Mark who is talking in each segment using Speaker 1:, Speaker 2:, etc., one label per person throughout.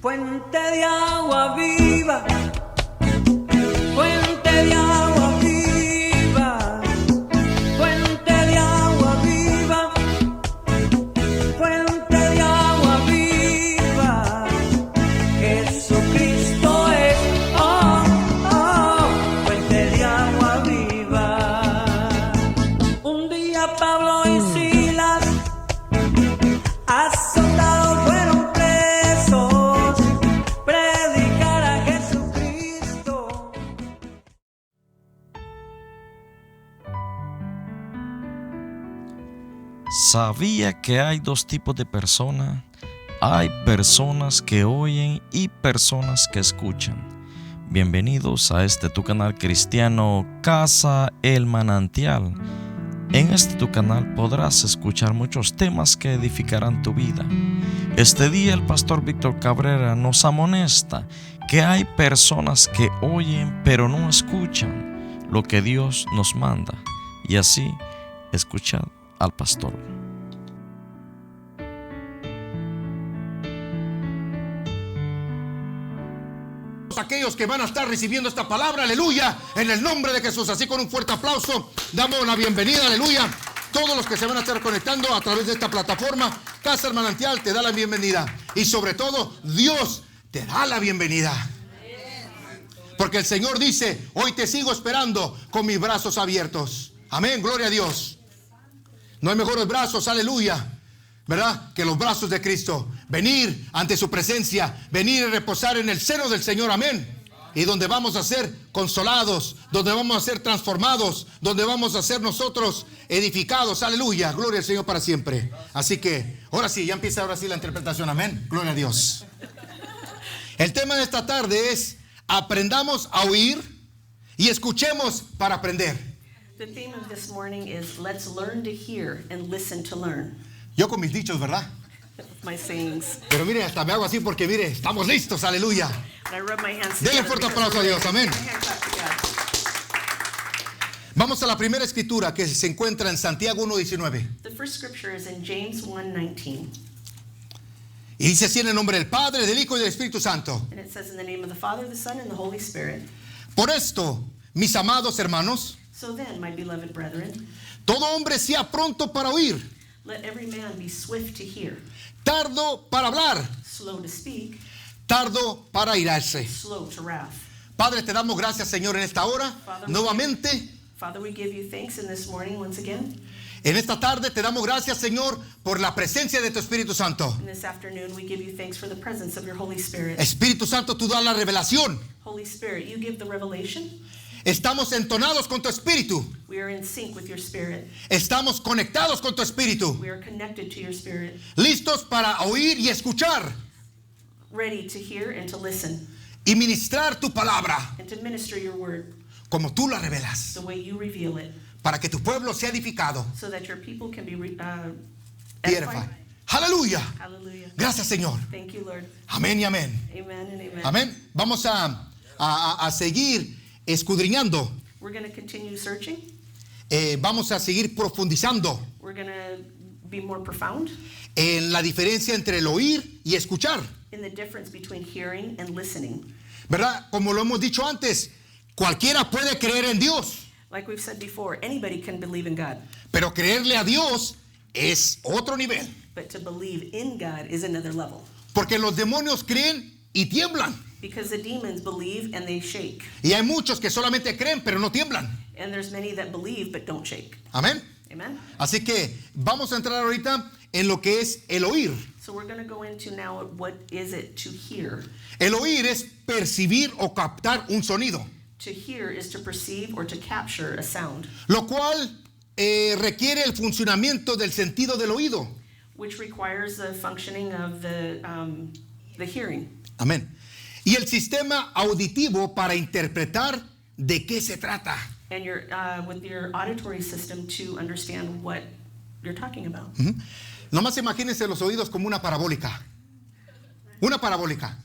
Speaker 1: Fuente de agua viva, fuente de agua viva, fuente de agua viva, fuente de agua viva. Jesucristo es, oh, oh, fuente de agua viva. Un día Pablo y Silas azotados fueron presos, predicar a Jesucristo.
Speaker 2: ¿Sabía que hay dos tipos de personas? Hay personas que oyen y personas que escuchan. Bienvenidos a este tu canal cristiano Casa El Manantial. En este tu canal podrás escuchar muchos temas que edificarán tu vida. Este día el pastor Víctor Cabrera nos amonesta que hay personas que oyen pero no escuchan lo que Dios nos manda. Y así, escuchad al pastor.
Speaker 3: Aquellos que van a estar recibiendo esta palabra, aleluya, en el nombre de Jesús. Así, con un fuerte aplauso damos la bienvenida, aleluya. Todos los que se van a estar conectando a través de esta plataforma, Casa El Manantial te da la bienvenida. Y sobre todo, Dios te da la bienvenida. Porque el Señor dice: hoy te sigo esperando con mis brazos abiertos. Amén, gloria a Dios. No hay mejores brazos, aleluya, ¿verdad?, que los brazos de Cristo. Venir ante su presencia, venir y reposar en el seno del Señor, amén. Y donde vamos a ser consolados, donde vamos a ser transformados, donde vamos a ser nosotros edificados, aleluya, gloria al Señor para siempre. Así que, ahora sí, ya empieza ahora sí la interpretación, amén, gloria a Dios. El tema de esta tarde es: aprendamos a oír y escuchemos para aprender.
Speaker 4: The theme of this morning is let's learn to hear and listen to learn.
Speaker 3: Yo con mis dichos, ¿verdad?
Speaker 4: My sayings.
Speaker 3: Pero mire, hasta me hago así porque mire, estamos listos, aleluya.
Speaker 4: And I rub my hands
Speaker 3: Denle
Speaker 4: together
Speaker 3: fuerte
Speaker 4: because
Speaker 3: aplauso a
Speaker 4: we're
Speaker 3: Dios,
Speaker 4: ready.
Speaker 3: amén.
Speaker 4: My hands up together.
Speaker 3: Vamos a la primera escritura que se encuentra en Santiago 1:19.
Speaker 4: The first scripture is in James 1:19.
Speaker 3: Y dice así: en el nombre del Padre, del Hijo y del Espíritu Santo.
Speaker 4: And it says, in the name of the Father, the Son, and the Holy Spirit.
Speaker 3: Por esto, mis amados hermanos,
Speaker 4: So then, my beloved brethren,
Speaker 3: todo hombre sea pronto para oír,
Speaker 4: let every man be swift to hear,
Speaker 3: tardo para hablar,
Speaker 4: slow to speak,
Speaker 3: tardo para airarse.
Speaker 4: slow to wrath.
Speaker 3: Padre, te damos gracias, Señor, en esta hora, nuevamente.
Speaker 4: Father, we give you thanks in this morning once again.
Speaker 3: En esta tarde te damos gracias, Señor, por la presencia de tu Espíritu Santo.
Speaker 4: And this afternoon, we give you thanks for the presence of your Holy Spirit.
Speaker 3: Espíritu Santo, tú das la revelación.
Speaker 4: Holy Spirit, you give the revelation.
Speaker 3: Estamos entonados con tu Espíritu.
Speaker 4: We are in sync with your Spirit.
Speaker 3: Estamos conectados con tu Espíritu.
Speaker 4: We are connected to your Spirit,
Speaker 3: Listos para oír y escuchar
Speaker 4: ready to hear and to listen,
Speaker 3: y ministrar tu palabra
Speaker 4: and to minister your word
Speaker 3: como tú la revelas,
Speaker 4: the way you reveal it,
Speaker 3: para que tu pueblo sea edificado
Speaker 4: so that your people can be
Speaker 3: y
Speaker 4: edified.
Speaker 3: edificado. Aleluya.
Speaker 4: Hallelujah.
Speaker 3: Gracias, Señor.
Speaker 4: Thank you, Lord.
Speaker 3: Amén y amén.
Speaker 4: Amen and amen.
Speaker 3: Amén. Vamos a seguir escudriñando.
Speaker 4: We're going to continue searching.
Speaker 3: Vamos a seguir profundizando
Speaker 4: We're going to be more profound
Speaker 3: en la diferencia entre el oír y escuchar.
Speaker 4: in the difference between hearing and listening.
Speaker 3: ¿Verdad? Como lo hemos dicho antes, cualquiera puede creer en Dios,
Speaker 4: Like we've said before, anybody can believe in God,
Speaker 3: pero creerle a Dios es otro nivel.
Speaker 4: but to believe in God is another level.
Speaker 3: Porque los demonios creen y tiemblan.
Speaker 4: Because the demons believe and they shake.
Speaker 3: Y hay muchos que solamente creen, pero no tiemblan.
Speaker 4: And there's many that believe but don't shake.
Speaker 3: Amén.
Speaker 4: Amen?
Speaker 3: Así que vamos a entrar ahorita en lo que es el oír.
Speaker 4: So we're going to go into now what is it to hear.
Speaker 3: El oír es percibir o captar un sonido,
Speaker 4: To hear is to perceive or to capture a sound,
Speaker 3: lo cual requiere el funcionamiento del sentido del oído.
Speaker 4: which requires the functioning of the hearing.
Speaker 3: Amén. Y el sistema auditivo para interpretar de qué se trata.
Speaker 4: And your with your auditory system to understand what you're talking about.
Speaker 3: Nomás imagínense los oídos como una parabólica. Una parabólica.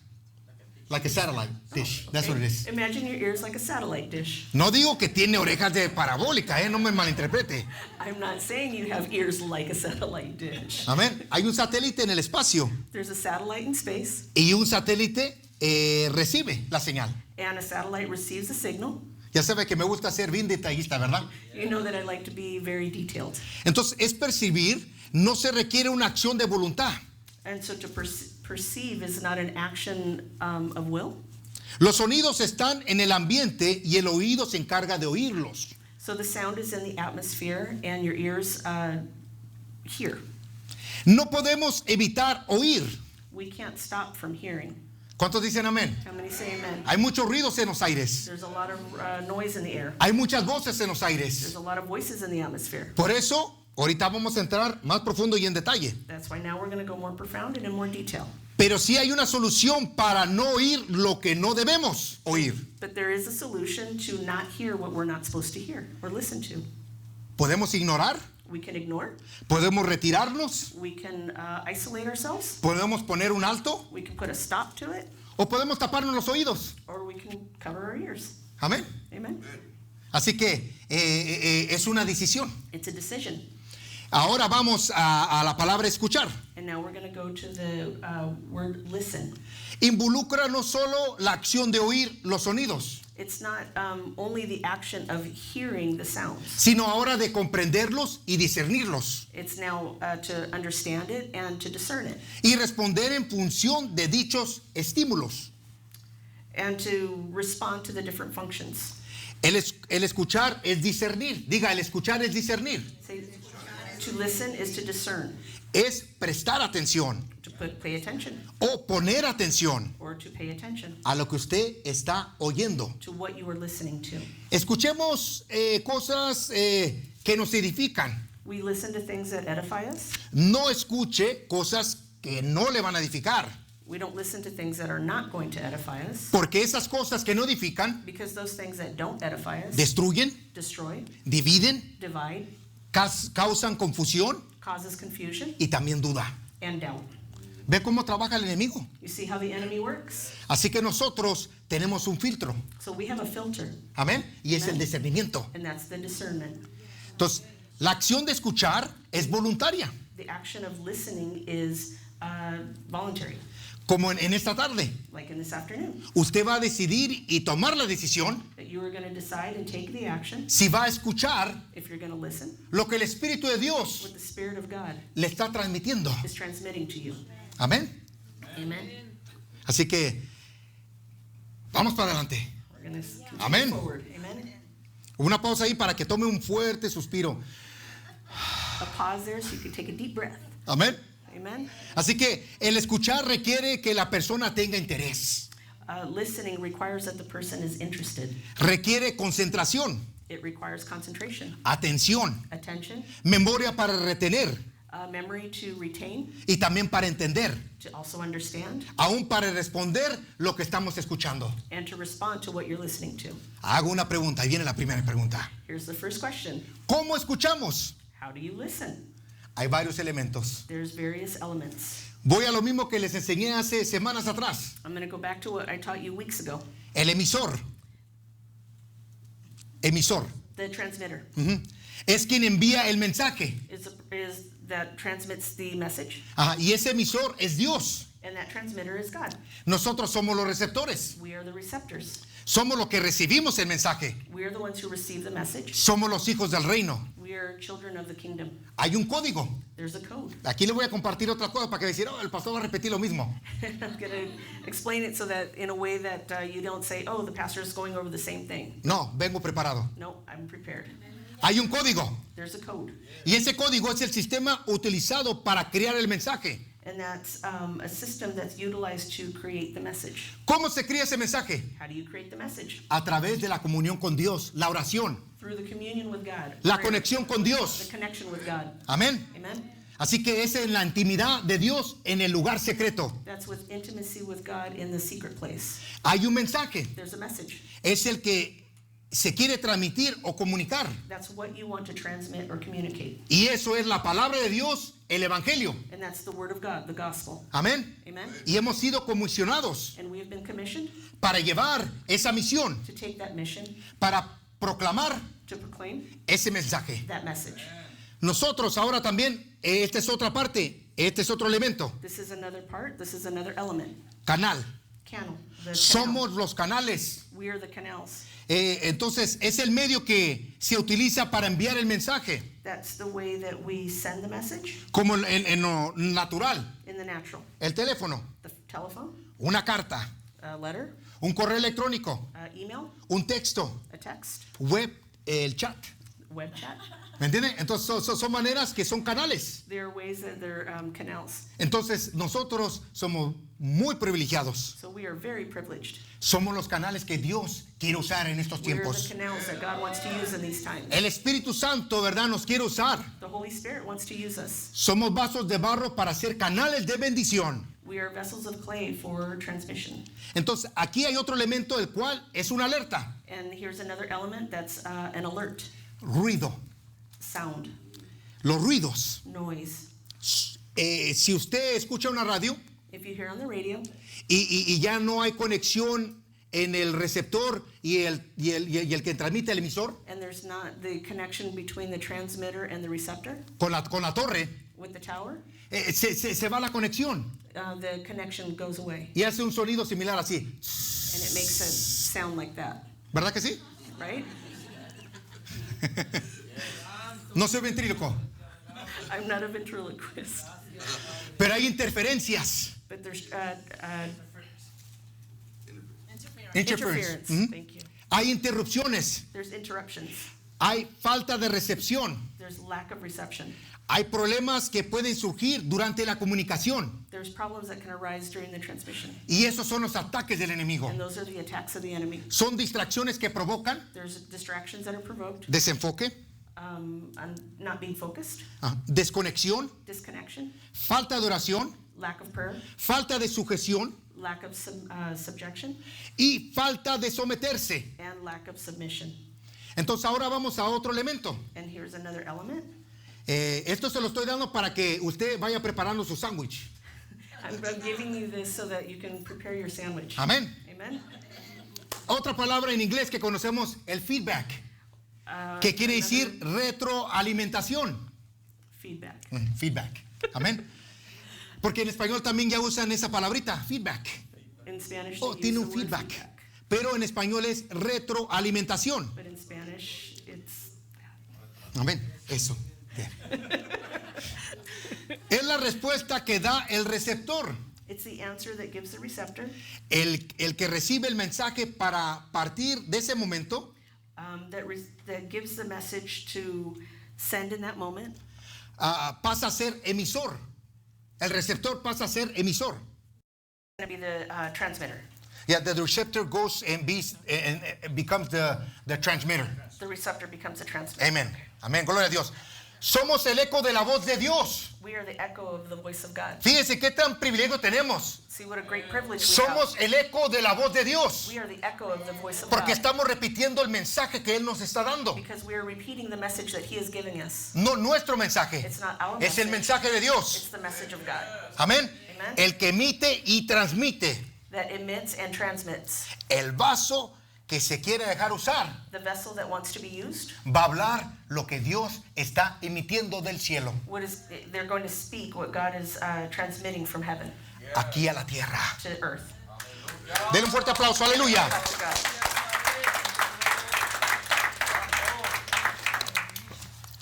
Speaker 3: like a satellite dish. That's what it is.
Speaker 4: Imagine your ears like a satellite dish.
Speaker 3: No digo que tiene orejas de parabólica, no me malinterprete.
Speaker 4: I'm not saying you have ears like a satellite dish.
Speaker 3: Amén. Hay un satélite en el espacio
Speaker 4: There's a satellite in space,
Speaker 3: y un satélite recibe la señal.
Speaker 4: and a satellite receives a signal.
Speaker 3: Ya sabe que me gusta ser bien detallista, ¿verdad?
Speaker 4: You know that I like to be very detailed.
Speaker 3: Entonces, es percibir, no se requiere una acción de voluntad.
Speaker 4: And so to perceive is not an action of will.
Speaker 3: Los sonidos están en el ambiente y el oído se encarga de oírlos.
Speaker 4: So the sound is in the atmosphere, and your ears hear.
Speaker 3: No podemos evitar oír.
Speaker 4: We can't stop from hearing.
Speaker 3: ¿Cuántos dicen amén?
Speaker 4: How many say amen?
Speaker 3: Hay muchos ruidos en los aires.
Speaker 4: There's a lot of noise in the air.
Speaker 3: Hay muchas voces en los
Speaker 4: There's
Speaker 3: aires.
Speaker 4: a lot of voices in the atmosphere.
Speaker 3: Por eso, ahorita vamos a entrar más profundo y en detalle.
Speaker 4: That's why now we're going to go more profound and in more detail.
Speaker 3: Pero sí hay una solución para no oír lo que no debemos oír.
Speaker 4: But there is a solution to not hear what we're not supposed to hear or listen to.
Speaker 3: Podemos ignorar,
Speaker 4: We can ignore.
Speaker 3: podemos retirarnos,
Speaker 4: We can isolate ourselves.
Speaker 3: podemos poner un alto
Speaker 4: We can put a stop to it,
Speaker 3: o podemos taparnos los oídos.
Speaker 4: or we can cover our ears.
Speaker 3: Amén.
Speaker 4: Amen.
Speaker 3: Así que es una decisión.
Speaker 4: It's a decision.
Speaker 3: Ahora vamos a la palabra escuchar.
Speaker 4: And now we're going to go to the word listen.
Speaker 3: Involucra no solo la acción de oír los sonidos,
Speaker 4: It's not only the action of hearing the sounds.
Speaker 3: sino ahora de comprenderlos y discernirlos
Speaker 4: It's now to understand it and to discern it
Speaker 3: y responder en función de dichos estímulos.
Speaker 4: and to respond to the different functions.
Speaker 3: El escuchar es discernir. Diga, el escuchar es discernir.
Speaker 4: Say, to listen is to discern,
Speaker 3: Es prestar atención
Speaker 4: to pay attention,
Speaker 3: o poner atención
Speaker 4: or to pay attention
Speaker 3: a lo que usted está oyendo.
Speaker 4: to what you are listening to.
Speaker 3: Escuchemos cosas que nos edifican.
Speaker 4: We listen to things that edify us.
Speaker 3: No escuche cosas que no le van a edificar,
Speaker 4: We don't listen to things that are not going to edify us,
Speaker 3: porque esas cosas que no edifican
Speaker 4: because those things that don't edify us
Speaker 3: destruyen,
Speaker 4: destroy,
Speaker 3: dividen,
Speaker 4: divide,
Speaker 3: causan confusión
Speaker 4: causes confusion
Speaker 3: y también duda.
Speaker 4: and doubt.
Speaker 3: ¿Ve cómo trabaja el enemigo?
Speaker 4: You see how the enemy works?
Speaker 3: Así que nosotros tenemos un filtro.
Speaker 4: So we have a filter,
Speaker 3: Amén. Y es el discernimiento.
Speaker 4: and that's the discernment.
Speaker 3: Entonces, la acción de escuchar es voluntaria,
Speaker 4: The action of listening is voluntary,
Speaker 3: como en esta tarde.
Speaker 4: like in this afternoon,
Speaker 3: Usted va a decidir y tomar la decisión
Speaker 4: that you are going to decide and take the action
Speaker 3: si va a escuchar
Speaker 4: if you're going to listen
Speaker 3: lo que el Espíritu de Dios
Speaker 4: what the Spirit of God
Speaker 3: le está transmitiendo.
Speaker 4: is transmitting to you.
Speaker 3: Amén.
Speaker 4: Amen.
Speaker 3: Así que vamos para adelante.
Speaker 4: We're going to continue
Speaker 3: Amen.
Speaker 4: forward. Amen.
Speaker 3: Una pausa ahí para que tome un fuerte suspiro.
Speaker 4: A pause there so you can take a deep breath.
Speaker 3: Amén.
Speaker 4: Amen.
Speaker 3: Así que el escuchar requiere que la persona tenga interés.
Speaker 4: Listening requires that the person is interested.
Speaker 3: Requiere concentración,
Speaker 4: It requires concentration,
Speaker 3: atención,
Speaker 4: attention,
Speaker 3: memoria para retener
Speaker 4: memory to retain,
Speaker 3: y también para entender,
Speaker 4: to also understand,
Speaker 3: aún para responder lo que estamos escuchando.
Speaker 4: and to respond to what you're listening to.
Speaker 3: Hago una pregunta, ahí viene la primera pregunta.
Speaker 4: Here's the first question.
Speaker 3: ¿Cómo escuchamos?
Speaker 4: How do you listen?
Speaker 3: Hay varios elementos.
Speaker 4: There's various elements.
Speaker 3: Voy a lo mismo que les enseñé hace semanas atrás.
Speaker 4: I'm going to go back to what I taught you weeks ago.
Speaker 3: El emisor. Emisor.
Speaker 4: The transmitter
Speaker 3: Ujú. Es quien envía el mensaje.
Speaker 4: is that transmits the message,
Speaker 3: Ajá, y ese emisor es Dios.
Speaker 4: and that transmitter is God.
Speaker 3: Nosotros somos los receptores.
Speaker 4: We are the receptors.
Speaker 3: Somos los que recibimos el mensaje.
Speaker 4: We are the ones who receive the message.
Speaker 3: Somos los hijos del reino.
Speaker 4: We are children of the kingdom.
Speaker 3: Hay un código.
Speaker 4: There's a code.
Speaker 3: Aquí le voy a compartir otra cosa para que decir, oh, el pastor va a repetir lo mismo.
Speaker 4: I'm going to explain it so that in a way that you don't say, oh, the pastor is going over the same thing.
Speaker 3: No, vengo preparado.
Speaker 4: No, I'm prepared.
Speaker 3: Hay un código.
Speaker 4: There's a code.
Speaker 3: Y ese código es el sistema utilizado para crear el mensaje.
Speaker 4: And that's a system that's utilized to create the message.
Speaker 3: ¿Cómo se crea ese mensaje?
Speaker 4: How do you create the message?
Speaker 3: A través de la comunión con Dios, la oración,
Speaker 4: Through the communion with God.
Speaker 3: la
Speaker 4: prayer,
Speaker 3: conexión con
Speaker 4: The
Speaker 3: Dios.
Speaker 4: connection with God.
Speaker 3: Amén.
Speaker 4: Amen?
Speaker 3: Así que es en la intimidad de Dios en el lugar secreto.
Speaker 4: That's with intimacy with God in the secret place.
Speaker 3: Hay un mensaje.
Speaker 4: There's a message.
Speaker 3: Es el que se quiere transmitir o comunicar.
Speaker 4: That's what you want to transmit or communicate.
Speaker 3: Y eso es la palabra de Dios, el Evangelio.
Speaker 4: And that's the word of God, the gospel.
Speaker 3: Amén.
Speaker 4: Amen.
Speaker 3: Y hemos sido comisionados
Speaker 4: And we have been commissioned
Speaker 3: para llevar esa misión,
Speaker 4: to take that mission,
Speaker 3: para proclamar
Speaker 4: to proclaim
Speaker 3: ese mensaje.
Speaker 4: that message.
Speaker 3: Nosotros ahora también, esta es otra parte, este es otro elemento,
Speaker 4: This is another part, this is another element.
Speaker 3: canal.
Speaker 4: Canal. The
Speaker 3: Somos
Speaker 4: canal.
Speaker 3: los canales.
Speaker 4: We are the canals.
Speaker 3: Entonces es el medio que se utiliza para enviar el mensaje,
Speaker 4: That's the way that we send the message
Speaker 3: como en lo natural,
Speaker 4: in the natural.
Speaker 3: el teléfono,
Speaker 4: The telephone,
Speaker 3: una carta,
Speaker 4: a letter,
Speaker 3: un correo electrónico,
Speaker 4: email,
Speaker 3: un texto,
Speaker 4: a text,
Speaker 3: web, el chat.
Speaker 4: web chat.
Speaker 3: ¿Me entienden? Entonces son maneras que son canales.
Speaker 4: There are ways that they're canals.
Speaker 3: Entonces nosotros somos muy privilegiados.
Speaker 4: So we are very privileged.
Speaker 3: Somos los canales que Dios quiere usar en estos
Speaker 4: We are the
Speaker 3: tiempos.
Speaker 4: canals that God wants to use in these times.
Speaker 3: El Espíritu Santo, ¿verdad? Nos quiere usar.
Speaker 4: The Holy Spirit wants to use us.
Speaker 3: Somos vasos de barro para ser canales de bendición.
Speaker 4: We are vessels of clay for transmission.
Speaker 3: Entonces aquí hay otro elemento el cual es una alerta.
Speaker 4: And here's another element that's an alert,
Speaker 3: Ruido.
Speaker 4: sound,
Speaker 3: Los ruidos.
Speaker 4: noise.
Speaker 3: Si usted escucha una radio
Speaker 4: If you hear on the radio
Speaker 3: y ya no hay conexión en el receptor y el que transmite el emisor
Speaker 4: and there's not the connection between the transmitter and the receptor
Speaker 3: con la torre,
Speaker 4: with the tower,
Speaker 3: se va la conexión
Speaker 4: the connection goes away
Speaker 3: y hace un sonido similar así.
Speaker 4: and it makes it sound like that,
Speaker 3: ¿Verdad que sí?
Speaker 4: right?
Speaker 3: No soy ventríloco,
Speaker 4: I'm not a ventriloquist,
Speaker 3: pero hay interferencias.
Speaker 4: but there's
Speaker 3: Interference.
Speaker 4: interference. Thank you.
Speaker 3: Hay interrupciones.
Speaker 4: There's interruptions.
Speaker 3: Hay falta de recepción.
Speaker 4: There's lack of reception.
Speaker 3: Hay problemas que pueden surgir durante la comunicación.
Speaker 4: There's problems that can arise during the transmission.
Speaker 3: Y esos son los ataques del enemigo.
Speaker 4: And those are the attacks of the enemy.
Speaker 3: Son distracciones que provocan
Speaker 4: There's distractions that are provoked,
Speaker 3: desenfoque,
Speaker 4: and not being focused,
Speaker 3: desconexión,
Speaker 4: disconnection,
Speaker 3: falta de oración,
Speaker 4: lack of prayer,
Speaker 3: falta de sujeción
Speaker 4: lack of subjection,
Speaker 3: y falta de someterse.
Speaker 4: and lack of submission.
Speaker 3: Entonces ahora vamos a otro elemento.
Speaker 4: And here's another element.
Speaker 3: Esto se lo estoy dando para que usted vaya preparando su sándwich.
Speaker 4: I'm giving you this so that you can prepare your sandwich.
Speaker 3: Amén.
Speaker 4: Amen.
Speaker 3: Otra palabra en inglés que conocemos, el feedback, que quiere decir retroalimentación.
Speaker 4: Feedback.
Speaker 3: Feedback. Amén. Porque en español también ya usan esa palabrita, feedback.
Speaker 4: In Spanish,
Speaker 3: Oh,
Speaker 4: they
Speaker 3: tiene
Speaker 4: use
Speaker 3: un
Speaker 4: the word
Speaker 3: feedback. Pero en español es retroalimentación.
Speaker 4: But in Spanish, it's
Speaker 3: Amén. Eso. Bien. Es la respuesta que da el receptor,
Speaker 4: the answer that gives the receptor,
Speaker 3: el que recibe el mensaje para partir de ese momento
Speaker 4: that gives the message to send in that moment.
Speaker 3: pasa a ser emisor. El receptor pasa a ser emisor.
Speaker 4: Going to be the transmitter.
Speaker 3: Yeah, the receptor goes and becomes the transmitter.
Speaker 4: The receptor becomes the transmitter.
Speaker 3: Amén. Amén. Gloria a Dios. Somos el eco de la voz de Dios.
Speaker 4: We are the echo of the voice of God.
Speaker 3: Fíjense qué tan privilegio tenemos.
Speaker 4: See what a great privilege we
Speaker 3: Somos
Speaker 4: have.
Speaker 3: el eco de la voz de Dios.
Speaker 4: We are the echo of the voice of
Speaker 3: Porque
Speaker 4: God.
Speaker 3: estamos repitiendo el mensaje que Él nos está dando.
Speaker 4: Because we are repeating the message that He is giving us.
Speaker 3: No nuestro mensaje.
Speaker 4: It's not our
Speaker 3: Es el
Speaker 4: message.
Speaker 3: mensaje de Dios.
Speaker 4: It's the message of God
Speaker 3: Amén.
Speaker 4: Amen.
Speaker 3: El que emite y transmite.
Speaker 4: that emits and transmits.
Speaker 3: El vaso que se quiere dejar usar
Speaker 4: The vessel that wants to be used,
Speaker 3: va a hablar lo que Dios está emitiendo del cielo
Speaker 4: they're going to speak what God is transmitting from heaven
Speaker 3: aquí a la tierra.
Speaker 4: to earth.
Speaker 3: Denle un fuerte aplauso. Aleluya.
Speaker 4: To God.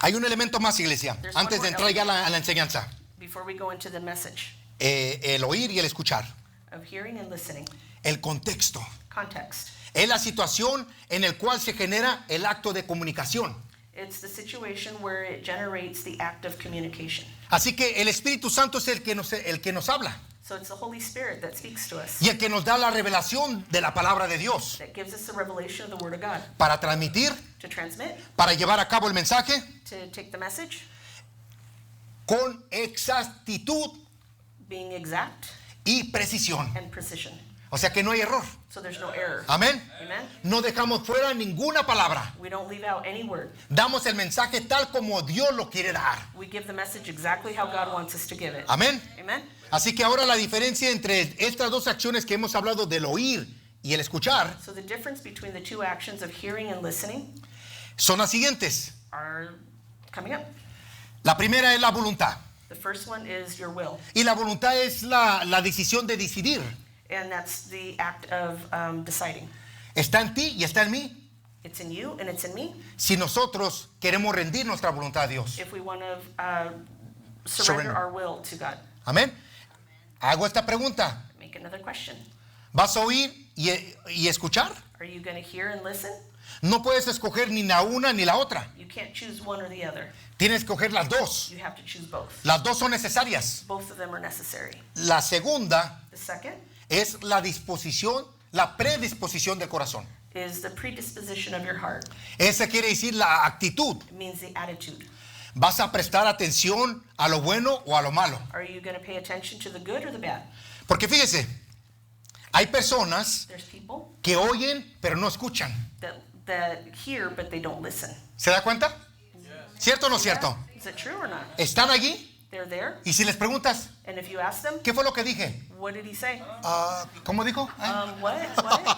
Speaker 3: Hay un elemento más, iglesia,
Speaker 4: There's
Speaker 3: antes
Speaker 4: one
Speaker 3: de
Speaker 4: more
Speaker 3: entrar ya a la enseñanza.
Speaker 4: Before we go into the message
Speaker 3: El oír y el escuchar.
Speaker 4: of hearing and listening,
Speaker 3: El contexto.
Speaker 4: context.
Speaker 3: Es la situación en la cual se genera el acto de comunicación.
Speaker 4: It's the situation where it generates the act of communication.
Speaker 3: Así que el Espíritu Santo es el que nos habla
Speaker 4: So it's the Holy Spirit that speaks to us,
Speaker 3: y el que nos da la revelación de la palabra de Dios
Speaker 4: that gives us the revelation of the Word of God
Speaker 3: para transmitir,
Speaker 4: to transmit,
Speaker 3: para llevar a cabo el mensaje
Speaker 4: to take the message,
Speaker 3: con exactitud
Speaker 4: being exact
Speaker 3: y precisión.
Speaker 4: and precision.
Speaker 3: O sea que no hay error.
Speaker 4: So there's no error.
Speaker 3: Amén.
Speaker 4: Amen.
Speaker 3: No dejamos fuera ninguna palabra.
Speaker 4: We don't leave out any word.
Speaker 3: Damos el mensaje tal como Dios lo quiere dar.
Speaker 4: We give the message exactly how God wants us to give it.
Speaker 3: Amén.
Speaker 4: Amen.
Speaker 3: Así que ahora la diferencia entre estas dos acciones que hemos hablado del oír y el escuchar
Speaker 4: So the difference between the two actions of hearing and listening
Speaker 3: son las siguientes.
Speaker 4: are coming up.
Speaker 3: La primera es la voluntad.
Speaker 4: The first one is your will,
Speaker 3: Y la voluntad es la decisión de decidir.
Speaker 4: and that's the act of deciding.
Speaker 3: Está en ti y está en mí.
Speaker 4: It's in you and it's in me.
Speaker 3: Si nosotros queremos rendir nuestra voluntad a Dios.
Speaker 4: If we want to
Speaker 3: Surrender.
Speaker 4: surrender our will to God.
Speaker 3: Amén. Hago esta pregunta.
Speaker 4: Make another question.
Speaker 3: ¿Vas a oír y escuchar?
Speaker 4: Are you going to hear and listen?
Speaker 3: No puedes escoger ni la una ni la otra.
Speaker 4: You can't choose one or the other.
Speaker 3: Tienes que escoger las dos.
Speaker 4: You have to choose both.
Speaker 3: Las dos son necesarias.
Speaker 4: Both of them are necessary.
Speaker 3: La segunda
Speaker 4: The second
Speaker 3: es la disposición, la predisposición del corazón.
Speaker 4: is the predisposition of your heart.
Speaker 3: Esa quiere decir la actitud.
Speaker 4: It means the attitude.
Speaker 3: ¿Vas a prestar atención a lo bueno o a lo malo?
Speaker 4: Are you going to pay attention to the good or the bad?
Speaker 3: Porque fíjese, hay personas
Speaker 4: There's people
Speaker 3: que oyen pero no escuchan.
Speaker 4: that hear but they don't listen.
Speaker 3: ¿Se da cuenta? ¿Cierto o no cierto?
Speaker 4: Is it true or not?
Speaker 3: Están allí
Speaker 4: They're there,
Speaker 3: y si les preguntas,
Speaker 4: and if you ask them,
Speaker 3: ¿qué fue lo que dije?
Speaker 4: what did he say?
Speaker 3: ¿Cómo dijo?
Speaker 4: What? What?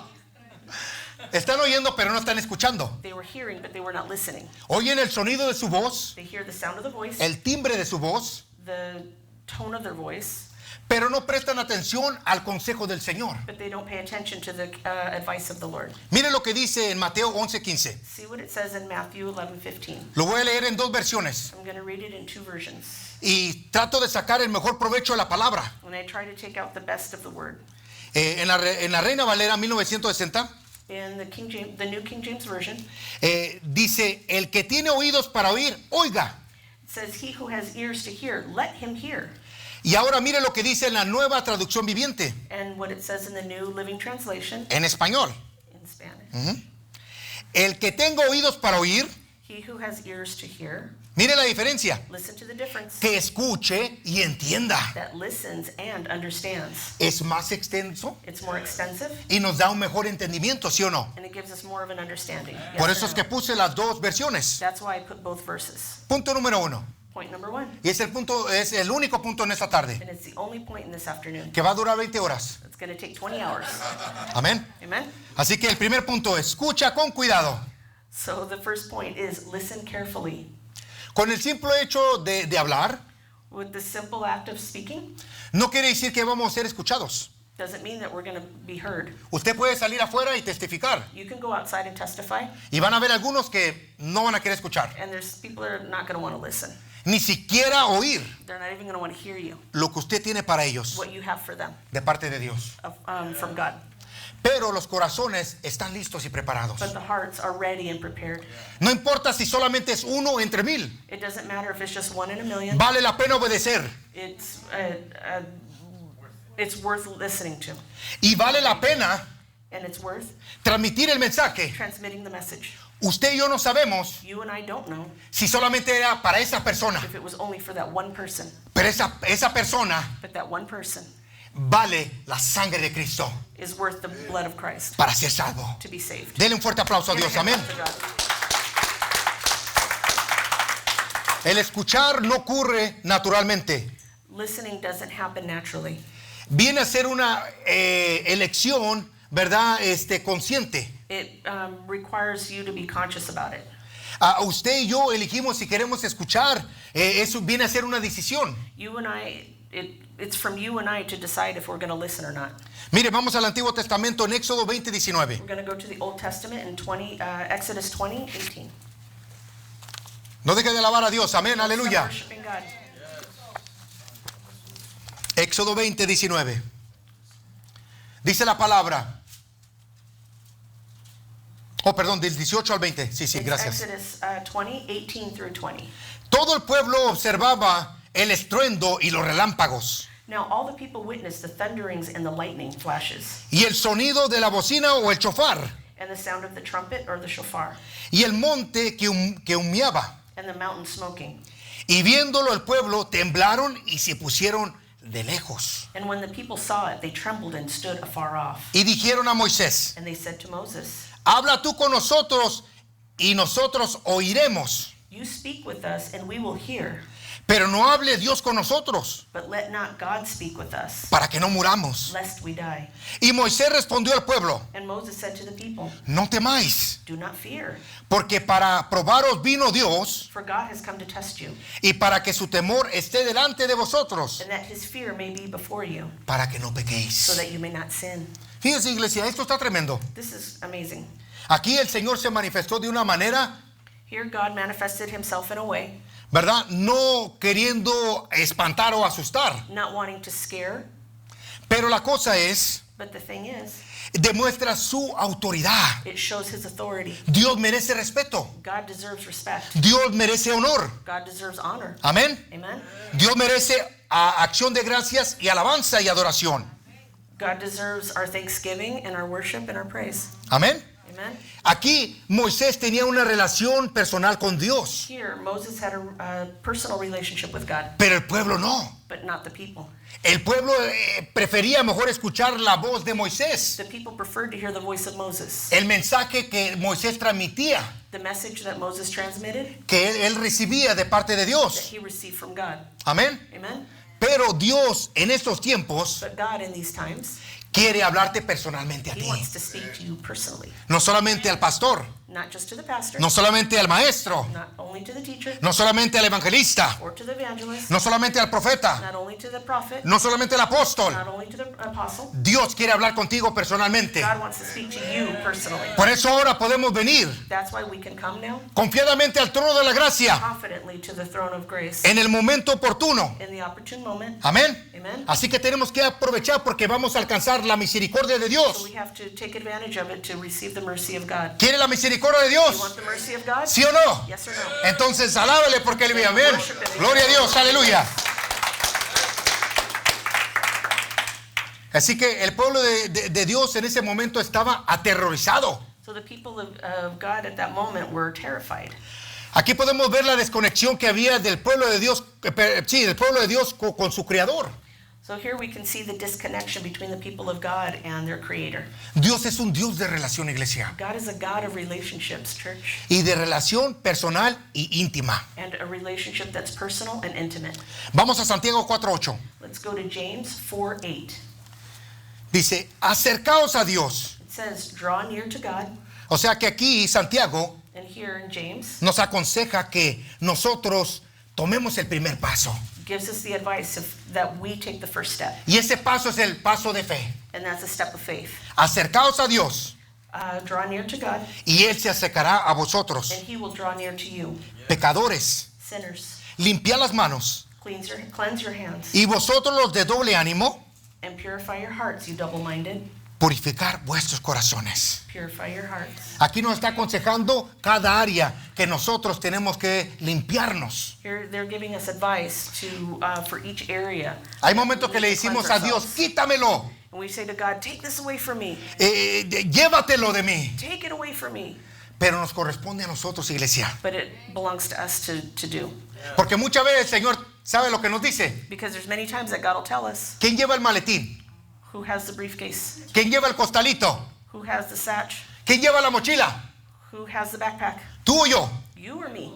Speaker 3: Están oyendo pero no están escuchando.
Speaker 4: They were hearing but they were not listening.
Speaker 3: Oyen el sonido de su voz,
Speaker 4: They hear the sound of the voice,
Speaker 3: el timbre de su voz,
Speaker 4: the tone of their voice,
Speaker 3: pero no prestan atención al consejo del Señor.
Speaker 4: but they don't pay attention to the advice of the Lord.
Speaker 3: Mire lo que dice en Mateo 11:15.
Speaker 4: See what it says in Matthew 11:15.
Speaker 3: Lo voy a leer en dos versiones
Speaker 4: I'm going to read it in two versions.
Speaker 3: y trato de sacar el mejor provecho de la palabra.
Speaker 4: And I try to take out the best of the word.
Speaker 3: En la Reina Valera 1960
Speaker 4: In the the New King James Version,
Speaker 3: dice, el que tiene oídos para oír, oiga.
Speaker 4: it says, "He who has ears to hear, let him hear."
Speaker 3: Y ahora mire lo que dice en la Nueva Traducción Viviente,
Speaker 4: And what it says in the New Living Translation
Speaker 3: en español.
Speaker 4: in Spanish.
Speaker 3: El que tenga oídos para oír,
Speaker 4: He who has ears to hear,
Speaker 3: mire la diferencia,
Speaker 4: listen to the difference.
Speaker 3: que escuche y entienda.
Speaker 4: That listens and understands.
Speaker 3: Es más extenso
Speaker 4: It's more extensive
Speaker 3: y nos da un mejor entendimiento, ¿sí o no?
Speaker 4: and it gives us more of an understanding. Yes
Speaker 3: Por
Speaker 4: or
Speaker 3: eso es
Speaker 4: no?
Speaker 3: que puse las dos versiones.
Speaker 4: That's why I put both verses.
Speaker 3: Punto número 1.
Speaker 4: Point number 1.
Speaker 3: Y es el único punto en esta tarde,
Speaker 4: And it's the only point in this afternoon.
Speaker 3: que va a durar 20 horas.
Speaker 4: It's going to take 20 hours.
Speaker 3: Amén.
Speaker 4: Amen?
Speaker 3: Así que el primer punto es, escucha con cuidado.
Speaker 4: So the first point is listen carefully.
Speaker 3: Con el simple hecho de hablar,
Speaker 4: With the simple act of speaking,
Speaker 3: no quiere decir que vamos a ser escuchados.
Speaker 4: doesn't mean that we're going to be heard.
Speaker 3: Usted puede salir afuera y testificar.
Speaker 4: You can go outside and testify,
Speaker 3: Y van a haber algunos que no van a querer escuchar,
Speaker 4: and there's people that are not going to want to listen.
Speaker 3: ni siquiera oír
Speaker 4: They're not even going to want to hear you,
Speaker 3: lo que usted tiene para ellos
Speaker 4: what you have for them
Speaker 3: de parte de Dios.
Speaker 4: from God.
Speaker 3: Pero los corazones están listos y preparados.
Speaker 4: But the hearts are ready and prepared.
Speaker 3: No importa si solamente es uno entre 1000.
Speaker 4: It doesn't matter if it's just one in a million.
Speaker 3: Vale la pena obedecer.
Speaker 4: It's worth listening to,
Speaker 3: Y vale la pena
Speaker 4: and it's worth
Speaker 3: transmitir el mensaje.
Speaker 4: transmitting the message.
Speaker 3: Usted y yo no sabemos
Speaker 4: You and I don't know
Speaker 3: si solamente era para esa persona.
Speaker 4: if it was only for that one person,
Speaker 3: Pero esa persona
Speaker 4: but that one person
Speaker 3: vale la sangre de Cristo
Speaker 4: is worth the blood of Christ
Speaker 3: para ser salvo.
Speaker 4: to be saved.
Speaker 3: Dele un fuerte aplauso a
Speaker 4: Give a
Speaker 3: Dios.
Speaker 4: hand
Speaker 3: Amén.
Speaker 4: clap to God.
Speaker 3: El escuchar no ocurre naturalmente.
Speaker 4: Listening doesn't happen naturally.
Speaker 3: Viene a ser una elección, ¿verdad? Consciente.
Speaker 4: It requires you to be conscious about it.
Speaker 3: Usted y yo elegimos si queremos escuchar. Eso viene a ser una decisión.
Speaker 4: You and I, it's from you and I to decide if we're going to listen or not.
Speaker 3: Mire, vamos al Antiguo Testamento en Éxodo 20:19.
Speaker 4: We're going to go to the Old Testament in Exodus 20:18.
Speaker 3: No deje de alabar a Dios. Amén,
Speaker 4: Stop
Speaker 3: aleluya.
Speaker 4: worshiping God.
Speaker 3: Éxodo 20:19. Dice la palabra. Oh, perdón, del 18 al 20. Sí,
Speaker 4: It's
Speaker 3: gracias.
Speaker 4: Exodus 20:18 through 20.
Speaker 3: Todo el pueblo observaba el estruendo y los relámpagos
Speaker 4: Now all the people witnessed the thunderings and the lightning flashes,
Speaker 3: y el sonido de la bocina o el chofar
Speaker 4: and the sound of the trumpet or the shofar,
Speaker 3: y el monte que humeaba.
Speaker 4: and the mountain smoking.
Speaker 3: Y viéndolo el pueblo temblaron y se pusieron de lejos.
Speaker 4: And when the people saw it, they trembled and stood afar off.
Speaker 3: Y dijeron a Moisés,
Speaker 4: And they said to Moses,
Speaker 3: habla tú con nosotros y nosotros oiremos.
Speaker 4: you speak with us, and we will hear.
Speaker 3: Pero no hable Dios con nosotros,
Speaker 4: But let not God speak with us,
Speaker 3: para que no muramos.
Speaker 4: lest we die.
Speaker 3: Y Moisés respondió al pueblo,
Speaker 4: And Moses said to the people,
Speaker 3: no temáis,
Speaker 4: do not fear,
Speaker 3: porque para probaros vino Dios
Speaker 4: for God has come to test you,
Speaker 3: y para que su temor esté delante de vosotros,
Speaker 4: and that his fear may be before you,
Speaker 3: para que no
Speaker 4: so
Speaker 3: pequéis.
Speaker 4: that you may not sin.
Speaker 3: Fíjense, iglesia, esto está tremendo.
Speaker 4: This is amazing.
Speaker 3: Aquí el Señor se manifestó de una manera,
Speaker 4: Here God manifested himself in a way,
Speaker 3: ¿verdad? No queriendo espantar o asustar.
Speaker 4: not wanting to scare,
Speaker 3: Pero la cosa es,
Speaker 4: but the thing is,
Speaker 3: demuestra su autoridad.
Speaker 4: it shows his authority.
Speaker 3: Dios merece respeto.
Speaker 4: God deserves respect.
Speaker 3: Dios merece honor.
Speaker 4: God deserves honor.
Speaker 3: Amén.
Speaker 4: Amen.
Speaker 3: Dios merece acción de gracias y alabanza y adoración.
Speaker 4: God deserves our thanksgiving and our worship and our praise.
Speaker 3: Amén.
Speaker 4: Amen.
Speaker 3: Aquí Moisés tenía una relación personal con Dios,
Speaker 4: Here, Moses had a personal relationship with God,
Speaker 3: pero el pueblo no.
Speaker 4: but not the people.
Speaker 3: El pueblo prefería mejor escuchar la voz de Moisés,
Speaker 4: The people preferred to hear the voice of Moses.
Speaker 3: el mensaje que Moisés transmitía,
Speaker 4: The message that Moses transmitted,
Speaker 3: que él recibía de parte de
Speaker 4: that
Speaker 3: Dios.
Speaker 4: he received from God.
Speaker 3: Amén.
Speaker 4: Amen.
Speaker 3: Pero Dios en estos tiempos
Speaker 4: But God in these times,
Speaker 3: quiere hablarte personalmente a
Speaker 4: he
Speaker 3: ti.
Speaker 4: wants to speak to you personally,
Speaker 3: No solamente al pastor,
Speaker 4: not just to the pastor,
Speaker 3: no solamente al maestro,
Speaker 4: not only to the teacher
Speaker 3: no solamente al evangelista,
Speaker 4: or to the evangelist,
Speaker 3: no solamente al profeta,
Speaker 4: not only to the prophet,
Speaker 3: no solamente al apóstol.
Speaker 4: not only to the apostle.
Speaker 3: Dios quiere hablar contigo personalmente.
Speaker 4: God wants to speak to you personally.
Speaker 3: Por eso ahora podemos venir
Speaker 4: That's why we can come now
Speaker 3: confiadamente al trono de la gracia
Speaker 4: confidently to the throne of grace
Speaker 3: en el momento oportuno.
Speaker 4: in the opportune moment.
Speaker 3: Amén.
Speaker 4: Amen.
Speaker 3: Así que tenemos que aprovechar porque vamos a alcanzar la misericordia de
Speaker 4: So
Speaker 3: Dios.
Speaker 4: we have to take advantage of it to receive the mercy of God.
Speaker 3: ¿Quiere la misericordia de
Speaker 4: You
Speaker 3: Dios?
Speaker 4: want the mercy of God?
Speaker 3: ¿Sí o no?
Speaker 4: Yes or no?
Speaker 3: Entonces alábele porque él vive. Amén. Gloria a Dios. Aleluya. Así que el pueblo de Dios en ese momento estaba aterrorizado.
Speaker 4: So the people of God at that moment were terrified.
Speaker 3: Aquí podemos ver la desconexión que había del pueblo de Dios, del pueblo de Dios con su creador.
Speaker 4: So here we can see the disconnection between the people of God and their creator.
Speaker 3: Dios es un Dios de relación, iglesia,
Speaker 4: God is a God of relationships, church,
Speaker 3: y de relación personal y íntima.
Speaker 4: and a relationship that's personal and intimate.
Speaker 3: Vamos a Santiago 4:8.
Speaker 4: Let's go to James 4:8.
Speaker 3: Dice, acercaos a Dios.
Speaker 4: It says, draw near to God.
Speaker 3: O sea que aquí Santiago
Speaker 4: And here in James,
Speaker 3: nos aconseja que nosotros tomemos el primer paso.
Speaker 4: gives us the advice that we take the first step.
Speaker 3: Y ese paso es el paso de fe.
Speaker 4: And that's a step of faith.
Speaker 3: Acercaos a Dios
Speaker 4: Draw near to God,
Speaker 3: y Él se acercará a vosotros.
Speaker 4: and he will draw near to you.
Speaker 3: Pecadores,
Speaker 4: Sinners,
Speaker 3: limpiad las manos.
Speaker 4: cleanse your hands,
Speaker 3: Y vosotros los de doble ánimo,
Speaker 4: and purify your hearts, you double-minded.
Speaker 3: purificar vuestros corazones.
Speaker 4: Purify your hearts.
Speaker 3: Aquí nos está aconsejando cada área que nosotros tenemos que limpiarnos.
Speaker 4: Here they're giving us advice to for each area.
Speaker 3: Hay momentos que le
Speaker 4: We need to
Speaker 3: decimos
Speaker 4: cleanse
Speaker 3: a Dios,
Speaker 4: ourselves.
Speaker 3: quítamelo,
Speaker 4: And we say to God, take this away from me.
Speaker 3: llévatelo de mí.
Speaker 4: Take it away from me.
Speaker 3: Pero nos corresponde a nosotros, iglesia.
Speaker 4: But it belongs to us to do.
Speaker 3: Porque muchas veces el Señor sabe lo que nos dice.
Speaker 4: Because there's many times that God will tell us
Speaker 3: ¿Quién lleva el maletín?
Speaker 4: who has the briefcase,
Speaker 3: ¿Quién lleva el costalito?
Speaker 4: who has the satch,
Speaker 3: ¿Quién lleva la mochila?
Speaker 4: who has the backpack.
Speaker 3: Tú o yo.
Speaker 4: You or me?